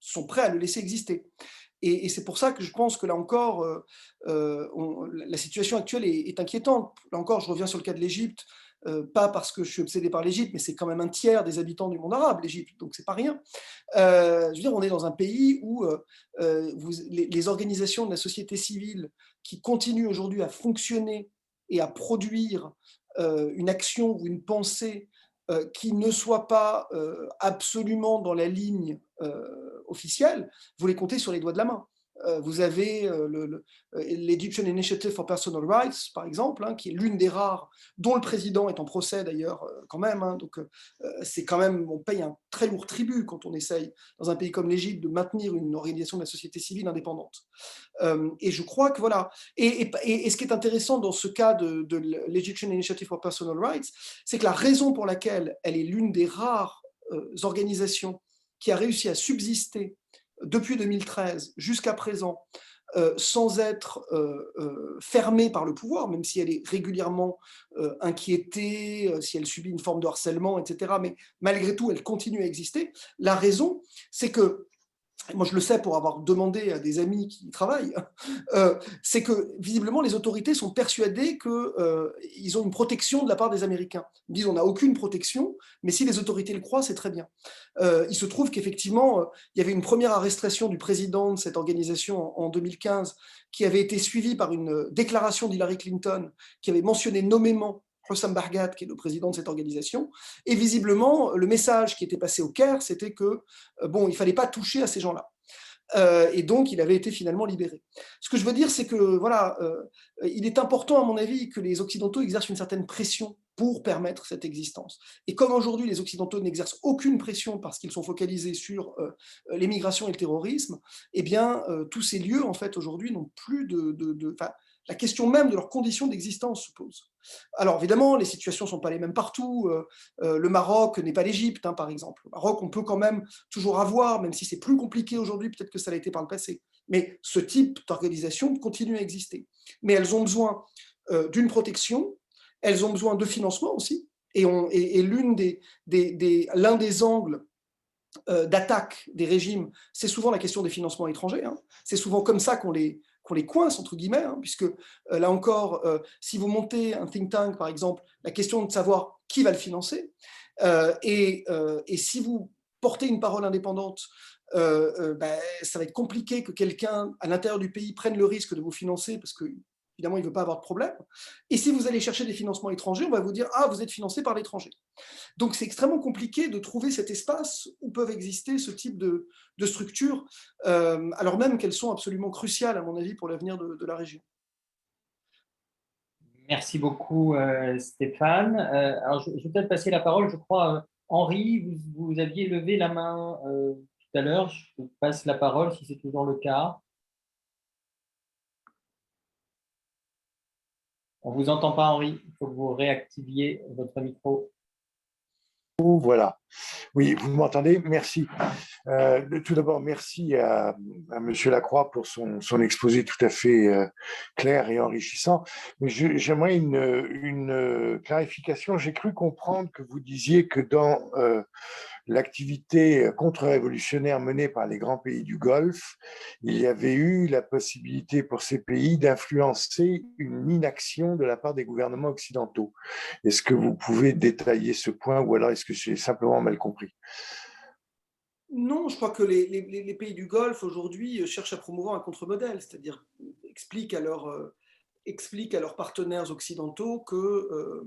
sont prêts à le laisser exister. Et c'est pour ça que je pense que là encore, la situation actuelle est inquiétante. Là encore, je reviens sur le cas de l'Égypte, pas parce que je suis obsédé par l'Égypte, mais c'est quand même un tiers des habitants du monde arabe, l'Égypte, donc c'est pas rien. Je veux dire, on est dans un pays où les organisations de la société civile qui continuent aujourd'hui à fonctionner et à produire une action ou une pensée qui ne soit pas absolument dans la ligne officielle, vous les comptez sur les doigts de la main. Vous avez l'Egyptian Initiative for Personal Rights, par exemple, qui est l'une des rares, dont le président est en procès d'ailleurs, quand même. Donc, c'est quand même, on paye un très lourd tribut quand on essaye, dans un pays comme l'Égypte, de maintenir une organisation de la société civile indépendante. Et je crois que voilà. Et ce qui est intéressant dans ce cas de l'Egyptian Initiative for Personal Rights, c'est que la raison pour laquelle elle est l'une des rares organisations qui a réussi à subsister depuis 2013 jusqu'à présent, sans être fermée par le pouvoir, même si elle est régulièrement inquiétée, si elle subit une forme de harcèlement, etc. Mais malgré tout, elle continue à exister. La raison, c'est que, moi je le sais pour avoir demandé à des amis qui y travaillent, c'est que visiblement les autorités sont persuadées qu'ils ont une protection de la part des Américains. Ils disent on n'a aucune protection, mais si les autorités le croient, c'est très bien. Il se trouve qu'effectivement, il y avait une première arrestation du président de cette organisation en 2015 qui avait été suivie par une déclaration d'Hillary Clinton qui avait mentionné nommément Hossam Bargat, qui est le président de cette organisation, et visiblement, le message qui était passé au Caire, c'était que, bon, il ne fallait pas toucher à ces gens-là. et donc il avait été finalement libéré. Ce que je veux dire, c'est que voilà, il est important, à mon avis, que les Occidentaux exercent une certaine pression pour permettre cette existence. Et comme aujourd'hui les Occidentaux n'exercent aucune pression parce qu'ils sont focalisés sur l'émigration et le terrorisme, eh bien tous ces lieux, en fait, aujourd'hui, n'ont plus la question même de leurs conditions d'existence se pose. Alors évidemment, les situations ne sont pas les mêmes partout. Le Maroc n'est pas l'Égypte, hein, par exemple. Le Maroc, on peut quand même toujours avoir, même si c'est plus compliqué aujourd'hui, peut-être que ça l'a été par le passé. Mais ce type d'organisation continue à exister. Mais elles ont besoin d'une protection, elles ont besoin de financement aussi. Et l'un des angles d'attaque des régimes, c'est souvent la question des financements étrangers. Hein. C'est souvent comme ça qu'on les coince, entre guillemets, hein, puisque là encore, si vous montez un think tank, par exemple, la question de savoir qui va le financer, et si vous portez une parole indépendante, ça va être compliqué que quelqu'un à l'intérieur du pays prenne le risque de vous financer, parce que évidemment, il ne veut pas avoir de problème. Et si vous allez chercher des financements étrangers, on va vous dire « Ah, vous êtes financé par l'étranger ». Donc, c'est extrêmement compliqué de trouver cet espace où peuvent exister ce type de structures, alors même qu'elles sont absolument cruciales, à mon avis, pour l'avenir de la région. Merci beaucoup, Stéphane. Alors, je vais peut-être passer la parole, je crois, Henri, vous aviez levé la main tout à l'heure. Je vous passe la parole si c'est toujours le cas. On ne vous entend pas, Henri. Il faut que vous réactiviez votre micro. Voilà. Oui, vous m'entendez? Merci. Tout d'abord, merci à Monsieur Lacroix pour son exposé tout à fait clair et enrichissant. Mais j'aimerais une clarification. J'ai cru comprendre que vous disiez que dans l'activité contre-révolutionnaire menée par les grands pays du Golfe, il y avait eu la possibilité pour ces pays d'influencer une inaction de la part des gouvernements occidentaux. Est-ce que vous pouvez détailler ce point ou alors est-ce que j'ai simplement mal compris? Non, je crois que les pays du Golfe aujourd'hui cherchent à promouvoir un contre-modèle, c'est-à-dire expliquent à leurs partenaires occidentaux que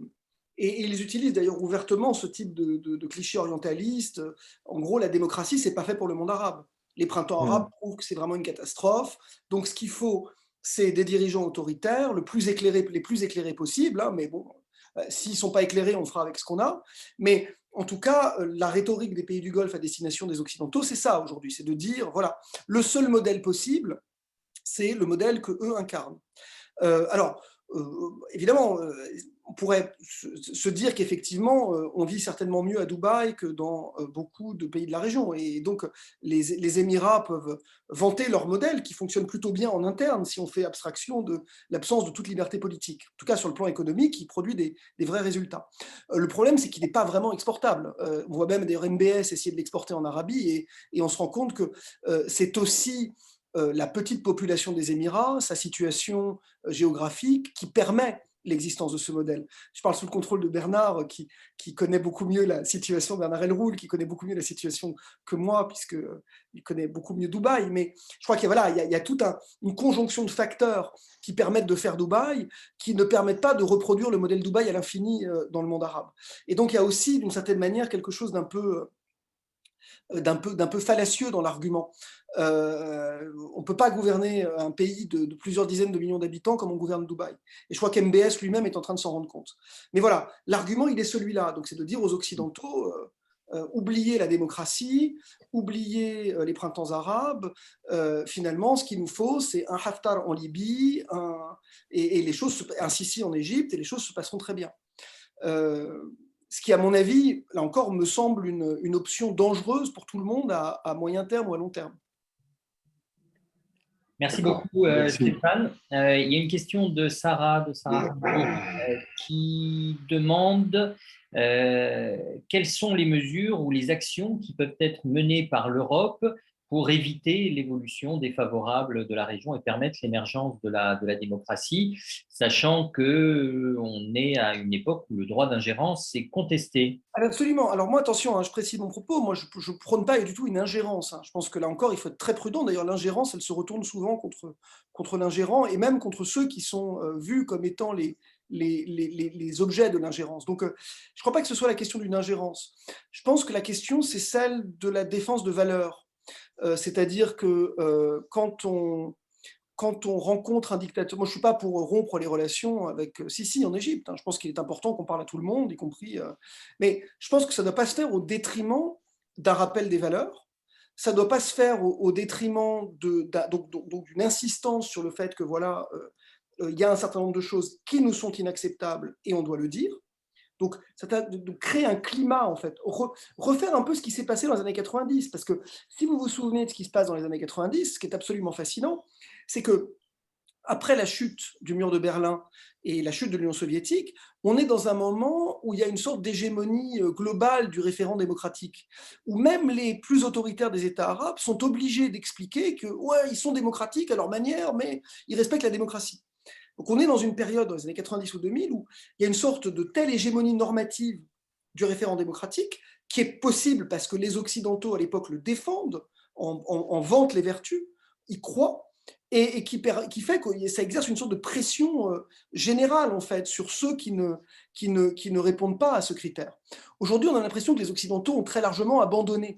et ils utilisent d'ailleurs ouvertement ce type de clichés orientalistes. En gros, la démocratie, c'est pas fait pour le monde arabe. Les printemps arabes prouvent que c'est vraiment une catastrophe. Donc, ce qu'il faut, c'est des dirigeants autoritaires, les plus éclairés possibles. Hein, mais bon, s'ils ne sont pas éclairés, on fera avec ce qu'on a. Mais en tout cas, la rhétorique des pays du Golfe à destination des Occidentaux, c'est ça aujourd'hui. C'est de dire, voilà, le seul modèle possible, c'est le modèle qu'eux incarnent. Alors, évidemment, on pourrait se dire qu'effectivement, on vit certainement mieux à Dubaï que dans beaucoup de pays de la région. Et donc, les Émirats peuvent vanter leur modèle qui fonctionne plutôt bien en interne si on fait abstraction de l'absence de toute liberté politique. En tout cas, sur le plan économique, il produit des vrais résultats. Le problème, c'est qu'il n'est pas vraiment exportable. On voit même d'ailleurs MBS essayer de l'exporter en Arabie et on se rend compte que c'est aussi la petite population des Émirats, sa situation géographique qui permet l'existence de ce modèle. Je parle sous le contrôle de Bernard, qui connaît beaucoup mieux la situation, Bernard Elroul, qui connaît beaucoup mieux la situation que moi, puisqu'il connaît beaucoup mieux Dubaï. Mais je crois qu'il y a toute une conjonction de facteurs qui permettent de faire Dubaï, qui ne permettent pas de reproduire le modèle Dubaï à l'infini dans le monde arabe. Et donc, il y a aussi, d'une certaine manière, quelque chose d'un peu fallacieux dans l'argument. On ne peut pas gouverner un pays de plusieurs dizaines de millions d'habitants comme on gouverne Dubaï. Et je crois qu'MBS lui-même est en train de s'en rendre compte. Mais voilà, l'argument, il est celui-là. Donc, c'est de dire aux Occidentaux, oubliez la démocratie, oubliez les printemps arabes. Finalement, ce qu'il nous faut, c'est un Haftar en Libye, un Sisi en Égypte, et les choses se passeront très bien. Ce qui, à mon avis, là encore, me semble une option dangereuse pour tout le monde à moyen terme ou à long terme. Merci beaucoup, Stéphane. Il y a une question de Sarah qui demande quelles sont les mesures ou les actions qui peuvent être menées par l'Europe pour éviter l'évolution défavorable de la région et permettre l'émergence de la démocratie, sachant qu'on est à une époque où le droit d'ingérence est contesté. Absolument. Alors moi, attention, je précise mon propos, moi je ne prône pas du tout une ingérence. Je pense que là encore, il faut être très prudent. D'ailleurs, l'ingérence, elle se retourne souvent contre l'ingérant et même contre ceux qui sont vus comme étant les objets de l'ingérence. Donc, je ne crois pas que ce soit la question d'une ingérence. Je pense que la question, c'est celle de la défense de valeurs. C'est-à-dire que quand on rencontre un dictateur, moi je ne suis pas pour rompre les relations avec Sisi en Égypte, hein, je pense qu'il est important qu'on parle à tout le monde, y compris, mais je pense que ça ne doit pas se faire au détriment d'un rappel des valeurs, ça ne doit pas se faire au détriment donc d'une insistance sur le fait que voilà, il y a un certain nombre de choses qui nous sont inacceptables et on doit le dire. Donc, ça de créer un climat, en fait, refaire un peu ce qui s'est passé dans les années 90, parce que si vous vous souvenez de ce qui se passe dans les années 90, ce qui est absolument fascinant, c'est que après la chute du mur de Berlin et la chute de l'Union soviétique, on est dans un moment où il y a une sorte d'hégémonie globale du référent démocratique, où même les plus autoritaires des États arabes sont obligés d'expliquer que, ouais, ils sont démocratiques à leur manière, mais ils respectent la démocratie. Donc on est dans une période, dans les années 90 ou 2000, où il y a une sorte de telle hégémonie normative du référent démocratique qui est possible parce que les Occidentaux, à l'époque, le défendent, en vantent les vertus, y croient, et qui fait que ça exerce une sorte de pression générale, en fait, sur ceux qui ne répondent pas à ce critère. Aujourd'hui, on a l'impression que les Occidentaux ont très largement abandonné.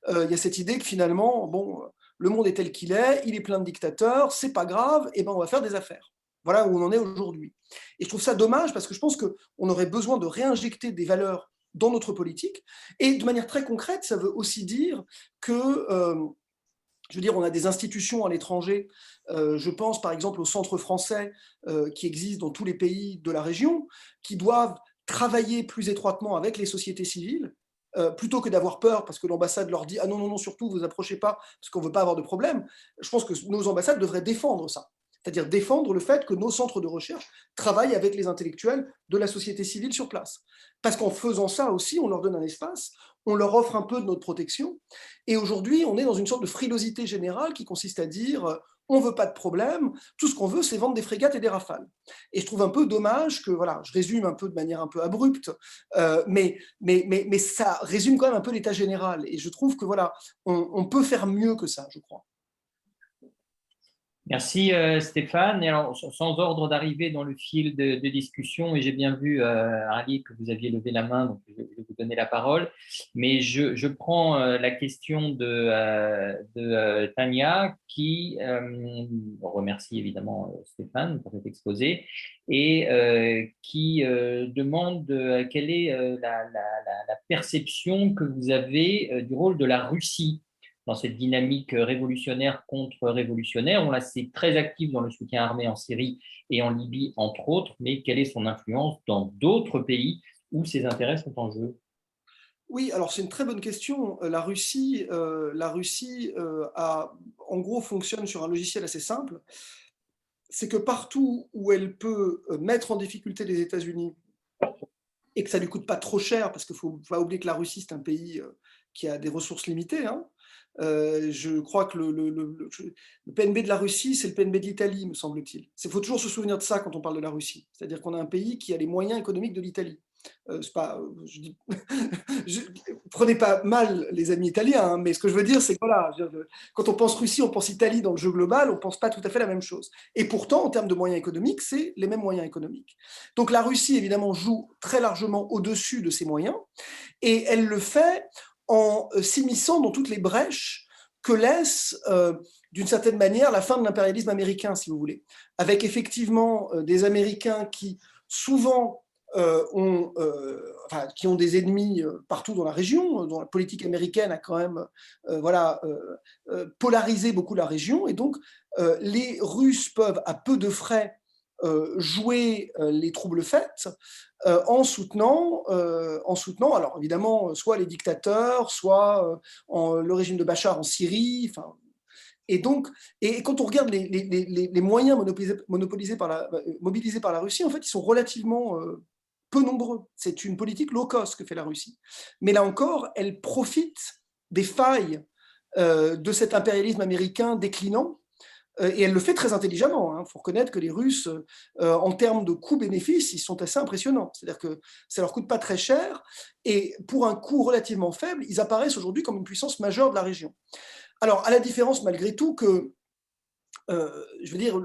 Il y a cette idée que finalement, bon, le monde est tel qu'il est, il est plein de dictateurs, c'est pas grave, et ben on va faire des affaires. Voilà où on en est aujourd'hui. Et je trouve ça dommage parce que je pense qu'on aurait besoin de réinjecter des valeurs dans notre politique. Et de manière très concrète, ça veut aussi dire que, je veux dire, on a des institutions à l'étranger. Je pense par exemple au Centre français qui existe dans tous les pays de la région, qui doivent travailler plus étroitement avec les sociétés civiles, plutôt que d'avoir peur parce que l'ambassade leur dit « Ah non, non, non, surtout, vous approchez pas parce qu'on ne veut pas avoir de problème ». Je pense que nos ambassades devraient défendre ça. C'est-à-dire défendre le fait que nos centres de recherche travaillent avec les intellectuels de la société civile sur place. Parce qu'en faisant ça aussi, on leur donne un espace, on leur offre un peu de notre protection. Et aujourd'hui, on est dans une sorte de frilosité générale qui consiste à dire on ne veut pas de problème, tout ce qu'on veut, c'est vendre des frégates et des rafales. Et je trouve un peu dommage que, voilà, je résume un peu de manière un peu abrupte, mais ça résume quand même un peu l'état général. Et je trouve que, voilà, on peut faire mieux que ça, je crois. Merci Stéphane. Et alors, sans ordre d'arrivée dans le fil de discussion, et j'ai bien vu Ali que vous aviez levé la main, donc je vais vous donner la parole. Mais je prends la question de Tania qui remercie évidemment Stéphane pour cet exposé et qui demande quelle est la perception que vous avez du rôle de la Russie dans cette dynamique révolutionnaire contre révolutionnaire. On la sait très active dans le soutien armé en Syrie et en Libye, entre autres, mais quelle est son influence dans d'autres pays où ses intérêts sont en jeu? Oui, alors c'est une très bonne question. La Russie en gros, fonctionne sur un logiciel assez simple. C'est que partout où elle peut mettre en difficulté les États-Unis et que ça ne lui coûte pas trop cher, parce qu'il ne faut pas oublier que la Russie, c'est un pays qui a des ressources limitées, hein. Je crois que le PNB de la Russie, c'est le PNB de l'Italie, me semble-t-il. Il faut toujours se souvenir de ça quand on parle de la Russie. C'est-à-dire qu'on a un pays qui a les moyens économiques de l'Italie. Prenez pas mal les amis italiens, hein, mais ce que je veux dire, c'est que voilà, quand on pense Russie, on pense Italie dans le jeu global, on ne pense pas tout à fait la même chose. Et pourtant, en termes de moyens économiques, c'est les mêmes moyens économiques. Donc la Russie, évidemment, joue très largement au-dessus de ses moyens, et elle le fait en s'immisçant dans toutes les brèches que laisse, d'une certaine manière, la fin de l'impérialisme américain, si vous voulez, avec effectivement des Américains qui, souvent, qui ont des ennemis partout dans la région, dont la politique américaine a quand même polarisé beaucoup la région, et donc les Russes peuvent, à peu de frais, jouer les troubles faits en soutenant, alors évidemment, soit les dictateurs, soit le régime de Bachar en Syrie, enfin. Et donc, et quand on regarde les moyens mobilisés par la Russie, en fait, ils sont relativement peu nombreux. C'est une politique low cost que fait la Russie. Mais là encore, elle profite des failles de cet impérialisme américain déclinant, et elle le fait très intelligemment. Il faut reconnaître que les Russes, en termes de coût-bénéfice, ils sont assez impressionnants. C'est-à-dire que ça ne leur coûte pas très cher, et pour un coût relativement faible, ils apparaissent aujourd'hui comme une puissance majeure de la région. Alors, à la différence, malgré tout, que, je veux dire,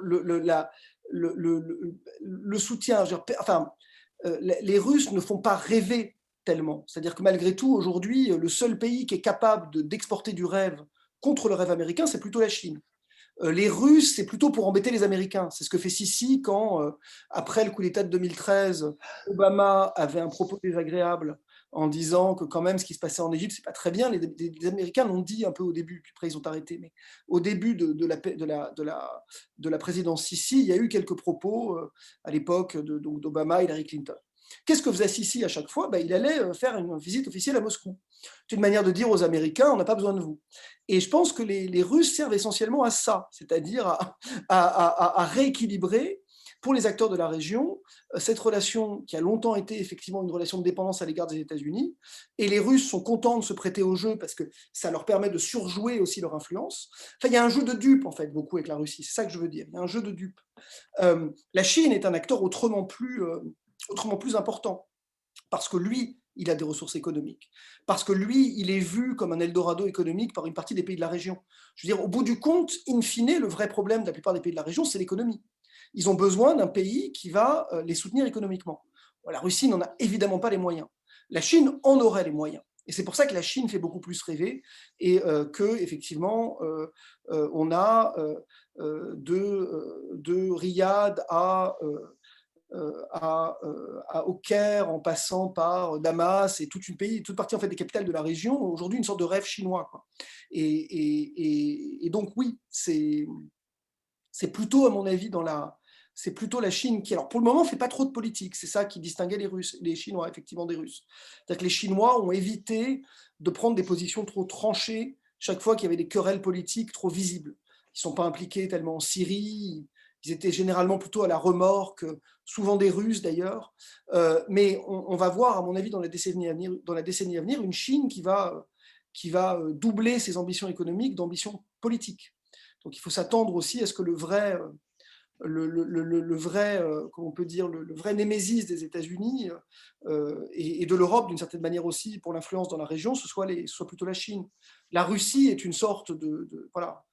le soutien, les Russes ne font pas rêver tellement. C'est-à-dire que malgré tout, aujourd'hui, le seul pays qui est capable d'exporter du rêve contre le rêve américain, c'est plutôt la Chine. Les Russes, c'est plutôt pour embêter les Américains. C'est ce que fait Sisi quand, après le coup d'État de 2013, Obama avait un propos désagréable en disant que quand même ce qui se passait en Égypte, c'est pas très bien. Les Américains l'ont dit un peu au début, puis après ils ont arrêté. Mais au début de la présidence Sisi, il y a eu quelques propos à l'époque d'Obama et Hillary Clinton. Qu'est-ce que faisait Sisi à chaque fois? Il allait faire une visite officielle à Moscou. C'est une manière de dire aux Américains, on n'a pas besoin de vous. Et je pense que les Russes servent essentiellement à ça, c'est-à-dire à rééquilibrer pour les acteurs de la région cette relation qui a longtemps été effectivement une relation de dépendance à l'égard des États-Unis. Et les Russes sont contents de se prêter au jeu parce que ça leur permet de surjouer aussi leur influence. Enfin, il y a un jeu de dupes, en fait, beaucoup avec la Russie. C'est ça que je veux dire. Il y a un jeu de dupes. La Chine est un acteur autrement plus important parce que lui, il a des ressources économiques, parce que lui, il est vu comme un Eldorado économique par une partie des pays de la région. Je veux dire, au bout du compte, in fine, le vrai problème de la plupart des pays de la région, c'est l'économie. Ils ont besoin d'un pays qui va les soutenir économiquement. La Russie n'en a évidemment pas les moyens. La Chine en aurait les moyens. Et c'est pour ça que la Chine fait beaucoup plus rêver et qu'effectivement, on a de Riyad au Caire, en passant par Damas et toute partie en fait, des capitales de la région, aujourd'hui une sorte de rêve chinois, quoi. Et donc oui, c'est plutôt, à mon avis, c'est plutôt la Chine qui, alors pour le moment, ne fait pas trop de politique. C'est ça qui distinguait les Chinois, effectivement, des Russes. C'est-à-dire que les Chinois ont évité de prendre des positions trop tranchées chaque fois qu'il y avait des querelles politiques trop visibles. Ils ne sont pas impliqués tellement en Syrie. Ils étaient généralement plutôt à la remorque, souvent des Russes d'ailleurs. Mais on va voir, à mon avis, dans la décennie à venir, une Chine qui va doubler ses ambitions économiques d'ambitions politiques. Donc il faut s'attendre aussi à ce que le vrai, comment on peut dire, le vrai némésis des États-Unis et de l'Europe, d'une certaine manière aussi, pour l'influence dans la région, ce soit plutôt la Chine. La Russie est une sorte voilà,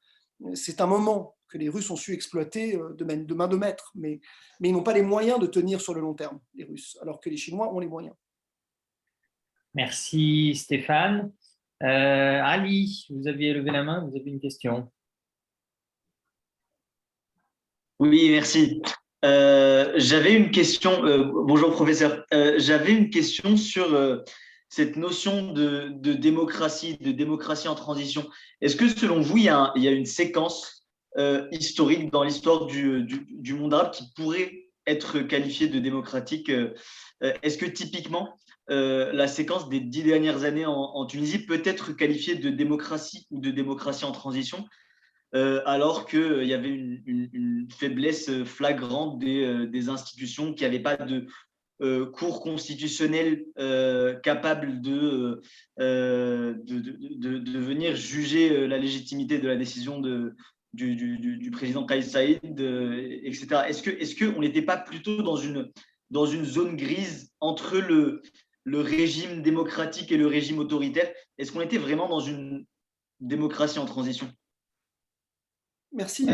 c'est un moment que les Russes ont su exploiter de main de maître, mais ils n'ont pas les moyens de tenir sur le long terme, les Russes, alors que les Chinois ont les moyens. Merci Stéphane. Ali, vous aviez levé la main, vous avez une question. Oui, merci. J'avais une question, bonjour professeur, j'avais une question sur cette notion de démocratie en transition. Est-ce que selon vous, il y a une séquence historique dans l'histoire du monde arabe qui pourrait être qualifiée de démocratique? Est-ce que typiquement, la séquence des 10 dernières années en Tunisie peut être qualifiée de démocratie ou de démocratie en transition? Alors qu'il y avait une faiblesse flagrante des institutions, qui n'avaient pas de cour constitutionnelle capable de venir juger la légitimité de la décision du président Kais Saïd, etc. Est-ce qu'on n'était pas plutôt dans une zone grise entre le régime démocratique et le régime autoritaire? Est-ce qu'on était vraiment dans une démocratie en transition? Merci.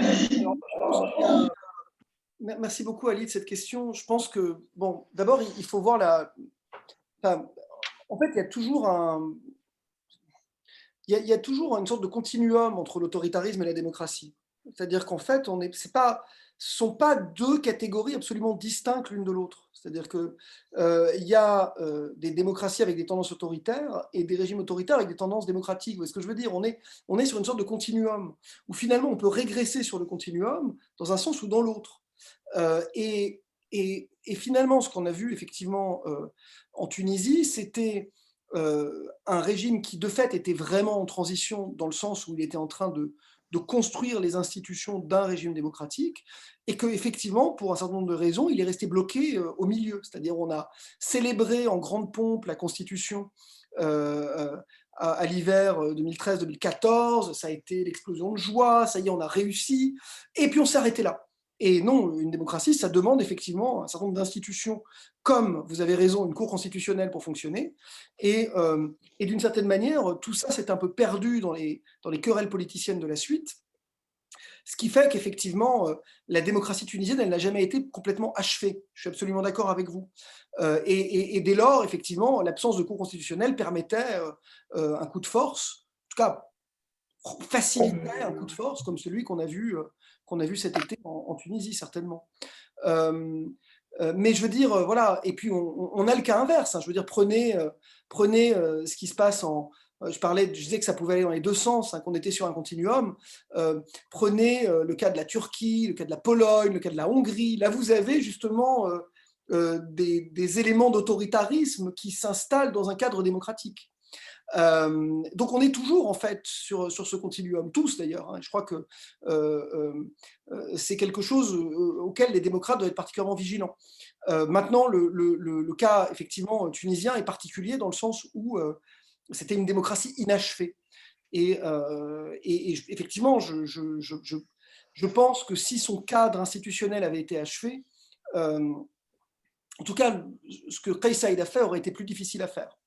Merci beaucoup, Ali, de cette question. Je pense que, bon, d'abord, il faut voir en fait, il y a toujours il y a toujours une sorte de continuum entre l'autoritarisme et la démocratie. C'est-à-dire qu'en fait, ce ne sont pas deux catégories absolument distinctes l'une de l'autre. C'est-à-dire qu'il y a des démocraties avec des tendances autoritaires et des régimes autoritaires avec des tendances démocratiques. Vous voyez ce que je veux dire? On est sur une sorte de continuum où finalement on peut régresser sur le continuum dans un sens ou dans l'autre. Et finalement, ce qu'on a vu effectivement en Tunisie, c'était un régime qui de fait était vraiment en transition dans le sens où il était en train de construire les institutions d'un régime démocratique et qu'effectivement, pour un certain nombre de raisons, il est resté bloqué au milieu. C'est-à-dire on a célébré en grande pompe la Constitution à l'hiver 2013-2014, ça a été l'explosion de joie, ça y est, on a réussi, et puis on s'est arrêté là. Et non, une démocratie, ça demande effectivement un certain nombre d'institutions, comme, vous avez raison, une cour constitutionnelle pour fonctionner. Et d'une certaine manière, tout ça s'est un peu perdu dans les querelles politiciennes de la suite. Ce qui fait qu'effectivement, la démocratie tunisienne, elle n'a jamais été complètement achevée. Je suis absolument d'accord avec vous. Et dès lors, effectivement, l'absence de cour constitutionnelle permettait un coup de force, en tout cas faciliterait un coup de force comme celui qu'on a vu cet été en Tunisie, certainement. Mais je veux dire, voilà, et puis on a le cas inverse. Hein, je veux dire, prenez ce qui se passe je disais que ça pouvait aller dans les deux sens, hein, qu'on était sur un continuum. Prenez le cas de la Turquie, le cas de la Pologne, le cas de la Hongrie. Là, vous avez justement des éléments d'autoritarisme qui s'installent dans un cadre démocratique. Donc on est toujours en fait sur ce continuum, tous d'ailleurs. Hein. Je crois que c'est quelque chose auquel les démocrates doivent être particulièrement vigilants. Maintenant, le cas effectivement tunisien est particulier dans le sens où c'était une démocratie inachevée. Et effectivement, je pense que si son cadre institutionnel avait été achevé, en tout cas, ce que Kais Saïed a fait aurait été plus difficile à faire.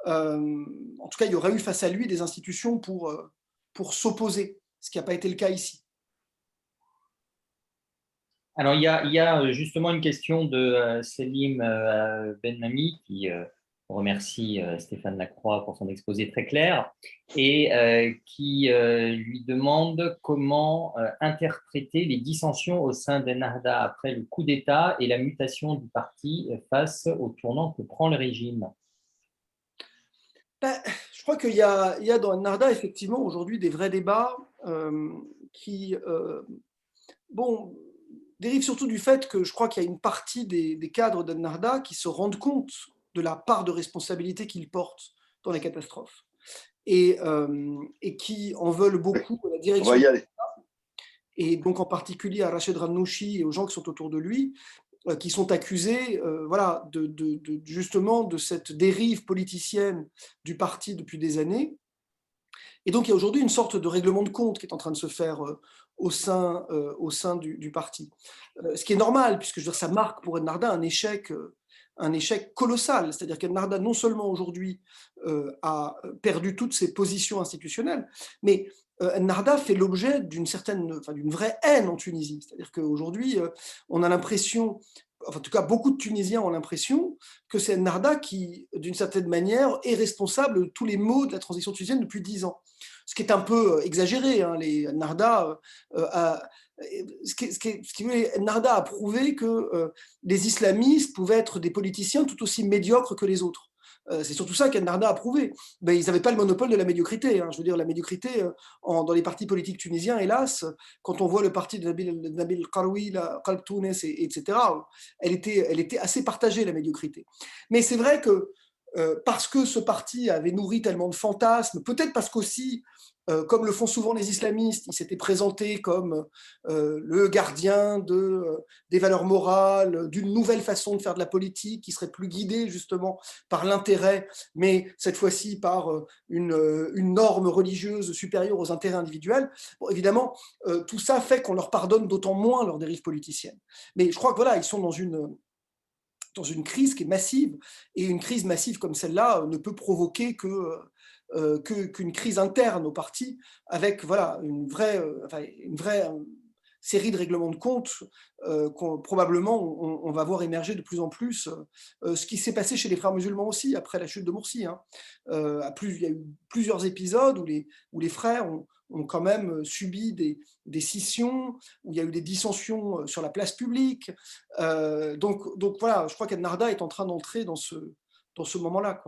En tout cas, il y aurait eu face à lui des institutions pour s'opposer, ce qui n'a pas été le cas ici. Alors, il y a justement une question de Selim Benmami qui remercie Stéphane Lacroix pour son exposé très clair et qui lui demande comment interpréter les dissensions au sein d'Ennahda après le coup d'État et la mutation du parti face au tournant que prend le régime. Je crois qu'il y a dans Ennahda effectivement aujourd'hui des vrais débats qui dérivent surtout du fait que je crois qu'il y a une partie des cadres d'Ennahda qui se rendent compte de la part de responsabilité qu'ils portent dans les catastrophes et qui en veulent beaucoup à la direction. On va y aller. Et donc en particulier à Rached Ghannouchi et aux gens qui sont autour de lui, qui sont accusés voilà, justement de cette dérive politicienne du parti depuis des années. Et donc il y a aujourd'hui une sorte de règlement de compte qui est en train de se faire au sein du parti. Ce qui est normal, puisque je veux dire, ça marque pour Ennahda un échec colossal. C'est-à-dire qu'Ennahda, non seulement aujourd'hui, a perdu toutes ses positions institutionnelles, mais Ennahda fait l'objet d'une vraie haine en Tunisie. C'est-à-dire qu'aujourd'hui, on a l'impression, en tout cas beaucoup de Tunisiens ont l'impression que c'est Ennahda qui, d'une certaine manière, est responsable de tous les maux de la transition tunisienne depuis 10 ans. Ce qui est un peu exagéré. Hein, Ennahda Ennahda a prouvé que les islamistes pouvaient être des politiciens tout aussi médiocres que les autres. C'est surtout ça qu'Ennahda a prouvé. Ben, ils n'avaient pas le monopole de la médiocrité. Hein. Je veux dire, la médiocrité dans les partis politiques tunisiens, hélas, quand on voit le parti de Nabil Karoui, Qalb Tounes, etc., elle était assez partagée, la médiocrité. Mais c'est vrai que parce que ce parti avait nourri tellement de fantasmes, peut-être parce qu'aussi, comme le font souvent les islamistes, il s'était présenté comme le gardien des valeurs morales, d'une nouvelle façon de faire de la politique qui serait plus guidée justement par l'intérêt, mais cette fois-ci par une norme religieuse supérieure aux intérêts individuels. Bon, évidemment, tout ça fait qu'on leur pardonne d'autant moins leurs dérives politiciennes. Mais je crois que voilà, ils sont dans une crise qui est massive, et une crise massive comme celle-là ne peut provoquer qu'une crise interne au parti, avec voilà, une vraie série de règlements de compte probablement on va voir émerger de plus en plus, ce qui s'est passé chez les frères musulmans aussi après la chute de Morsi. Hein. Il y a eu plusieurs épisodes où les frères ont quand même subi des scissions, où il y a eu des dissensions sur la place publique. Donc voilà, je crois qu'Ennahda est en train d'entrer dans ce moment-là.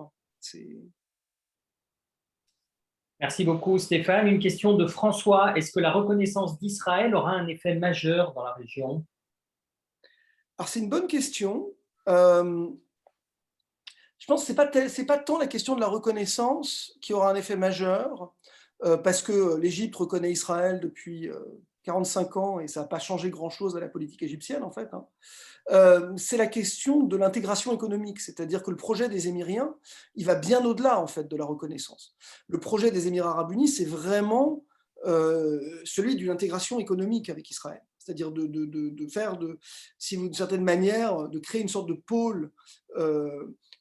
Merci beaucoup Stéphane. Une question de François. Est-ce que la reconnaissance d'Israël aura un effet majeur dans la région? Alors c'est une bonne question. Je pense que ce n'est pas tant la question de la reconnaissance qui aura un effet majeur, parce que l'Égypte reconnaît Israël depuis 45 ans et ça n'a pas changé grand-chose à la politique égyptienne en fait. Hein. C'est la question de l'intégration économique, c'est-à-dire que le projet des Émiriens, il va bien au-delà en fait de la reconnaissance. Le projet des Émirats arabes unis, c'est vraiment celui d'une intégration économique avec Israël, c'est-à-dire de faire, d'une certaine manière, de créer une sorte de pôle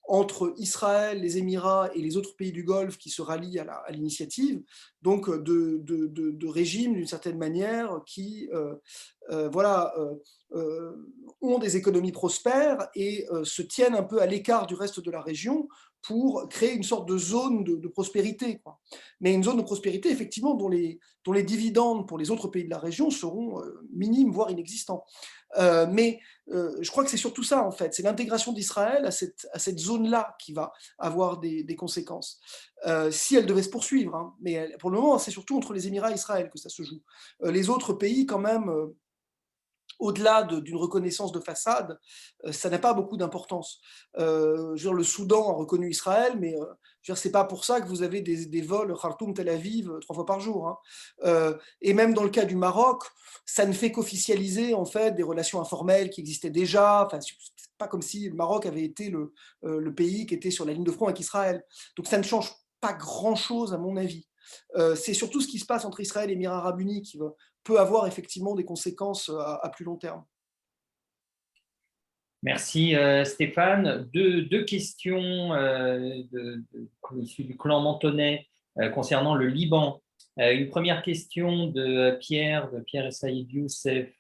entre Israël, les Émirats et les autres pays du Golfe qui se rallient à l'initiative, donc de régimes d'une certaine manière qui ont des économies prospères et se tiennent un peu à l'écart du reste de la région pour créer une sorte de zone de prospérité, quoi. Mais une zone de prospérité, effectivement, dont les dividendes pour les autres pays de la région seront minimes, voire inexistants. Mais je crois que c'est surtout ça, en fait. C'est l'intégration d'Israël à cette zone-là qui va avoir des conséquences. Si elle devait se poursuivre, hein. Mais pour le moment, c'est surtout entre les Émirats et Israël que ça se joue. Les autres pays, quand même, au-delà d'une reconnaissance de façade, ça n'a pas beaucoup d'importance. Le Soudan a reconnu Israël, mais c'est pas pour ça que vous avez des vols Khartoum-Tel Aviv 3 fois par jour, hein. Et même dans le cas du Maroc, ça ne fait qu'officialiser en fait des relations informelles qui existaient déjà. Enfin, c'est pas comme si le Maroc avait été le pays qui était sur la ligne de front avec Israël. Donc ça ne change pas grand-chose à mon avis. C'est surtout ce qui se passe entre Israël et Émirats arabes unis qui peut avoir effectivement des conséquences à plus long terme. Merci Stéphane. Deux questions issues du clan Mentonnet concernant le Liban. Une première question de Pierre Saïd Youssef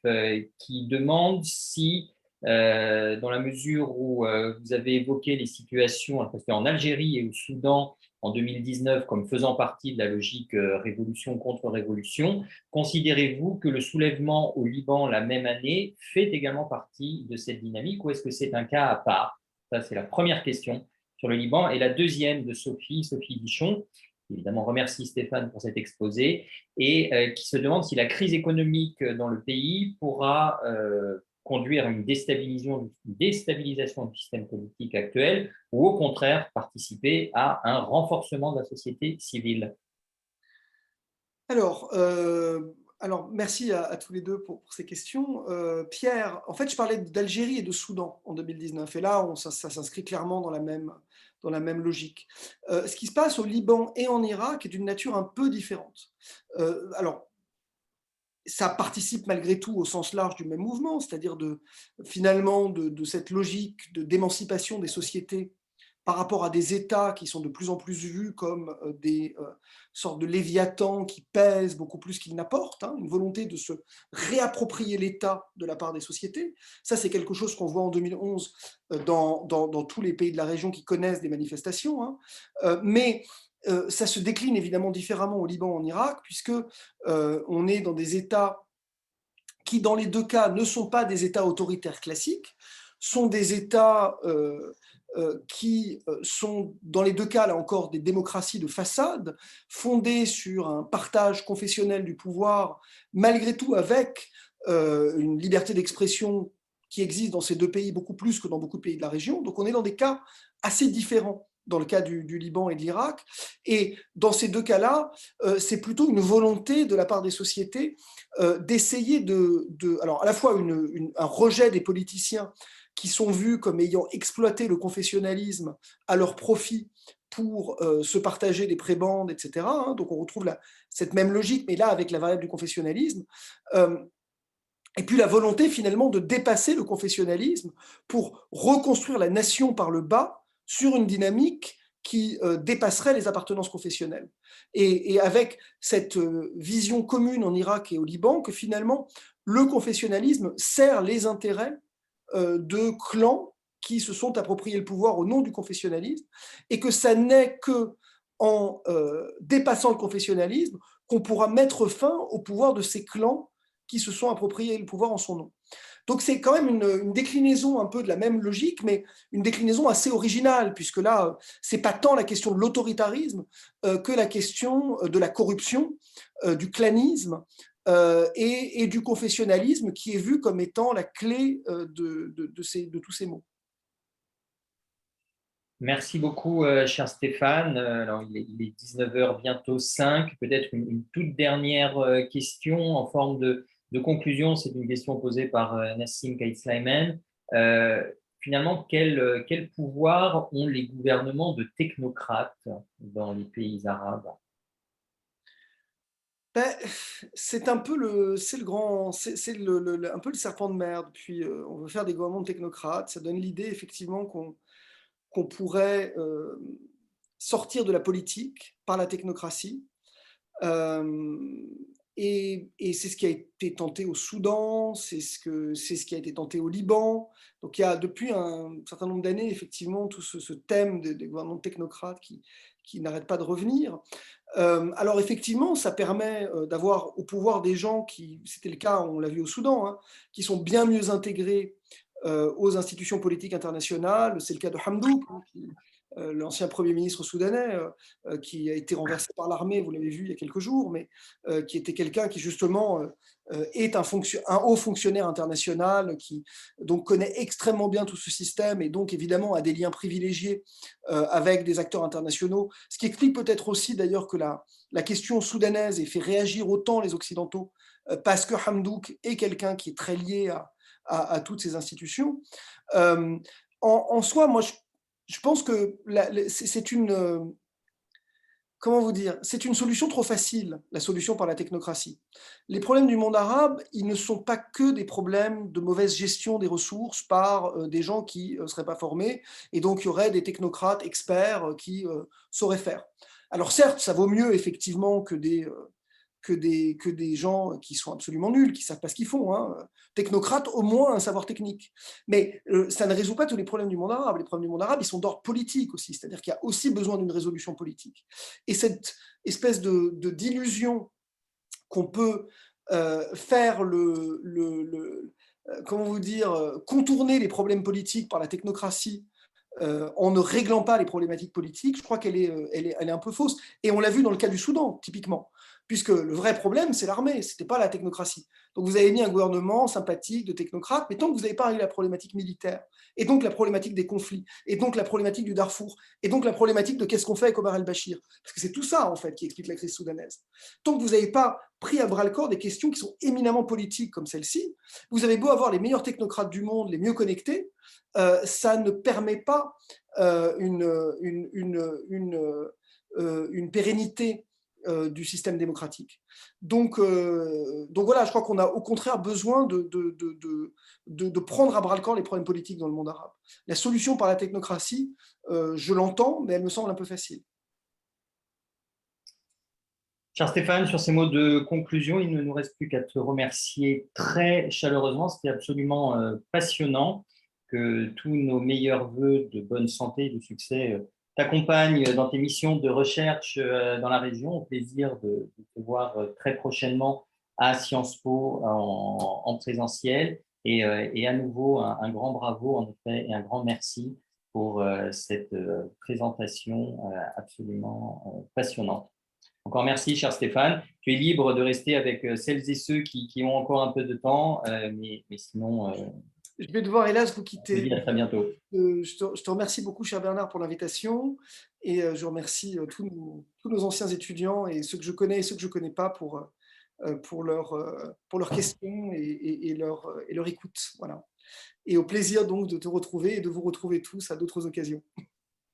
qui demande si, dans la mesure où vous avez évoqué les situations en Algérie et au Soudan en 2019 comme faisant partie de la logique révolution contre révolution, considérez-vous que le soulèvement au Liban la même année fait également partie de cette dynamique ou est-ce que c'est un cas à part? Ça, c'est la première question sur le Liban. Et la deuxième de Sophie Bichon, qui évidemment remercie Stéphane pour cet exposé, et qui se demande si la crise économique dans le pays pourra conduire à une déstabilisation du système politique actuel ou au contraire participer à un renforcement de la société civile. Alors, merci à tous les deux pour ces questions. Pierre, en fait, je parlais d'Algérie et de Soudan en 2019, et là, ça s'inscrit clairement dans la même logique. Ce qui se passe au Liban et en Irak est d'une nature un peu différente. Alors, ça participe malgré tout au sens large du même mouvement, c'est-à-dire finalement de cette logique d'émancipation des sociétés par rapport à des États qui sont de plus en plus vus comme des sortes de léviathans qui pèsent beaucoup plus qu'ils n'apportent, hein, une volonté de se réapproprier l'État de la part des sociétés. Ça, c'est quelque chose qu'on voit en 2011 dans tous les pays de la région qui connaissent des manifestations, hein. Mais ça se décline évidemment différemment au Liban, en Irak, puisque on est dans des États qui, dans les deux cas, ne sont pas des États autoritaires classiques, sont des États qui sont, dans les deux cas, là encore, des démocraties de façade, fondées sur un partage confessionnel du pouvoir, malgré tout avec une liberté d'expression qui existe dans ces deux pays beaucoup plus que dans beaucoup de pays de la région. Donc on est dans des cas assez différents dans le cas du Liban et de l'Irak. Et dans ces deux cas-là, c'est plutôt une volonté de la part des sociétés d'essayer alors à la fois un rejet des politiciens qui sont vus comme ayant exploité le confessionnalisme à leur profit pour se partager des prébendes, etc. Hein, donc on retrouve cette même logique, mais là avec la variable du confessionnalisme. Et puis la volonté finalement de dépasser le confessionnalisme pour reconstruire la nation par le bas sur une dynamique qui dépasserait les appartenances confessionnelles. Et avec cette vision commune en Irak et au Liban, que finalement le confessionnalisme sert les intérêts de clans qui se sont appropriés le pouvoir au nom du confessionnalisme, et que ça n'est qu'en dépassant le confessionnalisme qu'on pourra mettre fin au pouvoir de ces clans qui se sont appropriés le pouvoir en son nom. Donc c'est quand même une déclinaison un peu de la même logique, mais une déclinaison assez originale, puisque là, c'est pas tant la question de l'autoritarisme que la question de la corruption, du clanisme et du confessionnalisme qui est vu comme étant la clé de tous ces maux. Merci beaucoup, cher Stéphane. Alors, il est 19h, bientôt 5. Peut-être une toute dernière question en forme de conclusion. C'est une question posée par Nassim Kaït-Slimane. Finalement, quel pouvoir ont les gouvernements de technocrates dans les pays arabes? C'est un peu un peu le serpent de mer. Puis on veut faire des gouvernements de technocrates. Ça donne l'idée effectivement qu'on pourrait sortir de la politique par la technocratie. et c'est ce qui a été tenté au Soudan, c'est ce qui a été tenté au Liban. Donc il y a depuis un certain nombre d'années, effectivement, tout ce thème des gouvernements technocrates qui n'arrêtent pas de revenir. Alors effectivement, ça permet d'avoir au pouvoir des gens qui, c'était le cas, on l'a vu au Soudan, hein, qui sont bien mieux intégrés aux institutions politiques internationales. C'est le cas de Hamdouk, hein, l'ancien Premier ministre soudanais, qui a été renversé par l'armée, vous l'avez vu il y a quelques jours, mais qui était quelqu'un qui justement est un haut fonctionnaire international, qui donc connaît extrêmement bien tout ce système et donc évidemment a des liens privilégiés avec des acteurs internationaux, ce qui explique peut-être aussi d'ailleurs que la question soudanaise ait fait réagir autant les Occidentaux, parce que Hamdouk est quelqu'un qui est très lié à toutes ces institutions. En soi, moi, je pense que c'est une, comment vous dire, c'est une solution trop facile, la solution par la technocratie. Les problèmes du monde arabe, ils ne sont pas que des problèmes de mauvaise gestion des ressources par des gens qui ne seraient pas formés, et donc il y aurait des technocrates experts qui sauraient faire. Alors certes, ça vaut mieux effectivement que des gens qui sont absolument nuls, qui ne savent pas ce qu'ils font. Hein. Technocrates, au moins un savoir technique. Mais ça ne résout pas tous les problèmes du monde arabe. Les problèmes du monde arabe, ils sont d'ordre politique aussi, c'est-à-dire qu'il y a aussi besoin d'une résolution politique. Et cette espèce d'illusion qu'on peut faire comment vous dire, contourner les problèmes politiques par la technocratie en ne réglant pas les problématiques politiques, je crois qu'elle est un peu fausse. Et on l'a vu dans le cas du Soudan, typiquement, puisque le vrai problème, c'est l'armée, ce n'était pas la technocratie. Donc vous avez mis un gouvernement sympathique de technocrates, mais tant que vous n'avez pas réglé la problématique militaire, et donc la problématique des conflits, et donc la problématique du Darfour, et donc la problématique de qu'est-ce qu'on fait avec Omar el-Bashir, parce que c'est tout ça, en fait, qui explique la crise soudanaise. Tant que vous n'avez pas pris à bras-le-corps des questions qui sont éminemment politiques comme celle-ci, vous avez beau avoir les meilleurs technocrates du monde, les mieux connectés, ça ne permet pas une pérennité du système démocratique. Donc voilà, je crois qu'on a au contraire besoin de prendre à bras-le-corps les problèmes politiques dans le monde arabe. La solution par la technocratie, je l'entends, mais elle me semble un peu facile. Cher Stéphane, sur ces mots de conclusion, il ne nous reste plus qu'à te remercier très chaleureusement. C'était absolument passionnant. Que tous nos meilleurs vœux de bonne santé et de succès t'accompagnent dans tes missions de recherche dans la région. Au plaisir de te voir très prochainement à Sciences Po en présentiel. Et à nouveau, un grand bravo, en effet, et un grand merci pour cette présentation absolument passionnante. Encore merci, cher Stéphane. Tu es libre de rester avec celles et ceux qui ont encore un peu de temps, mais sinon… Je vais devoir, hélas, vous quitter. Je te dis à très bientôt. Je te remercie beaucoup, cher Bernard, pour l'invitation. Et je remercie tous nos anciens étudiants et ceux que je connais et ceux que je ne connais pas pour leurs questions et leur écoute. Voilà. Et au plaisir donc de te retrouver et de vous retrouver tous à d'autres occasions.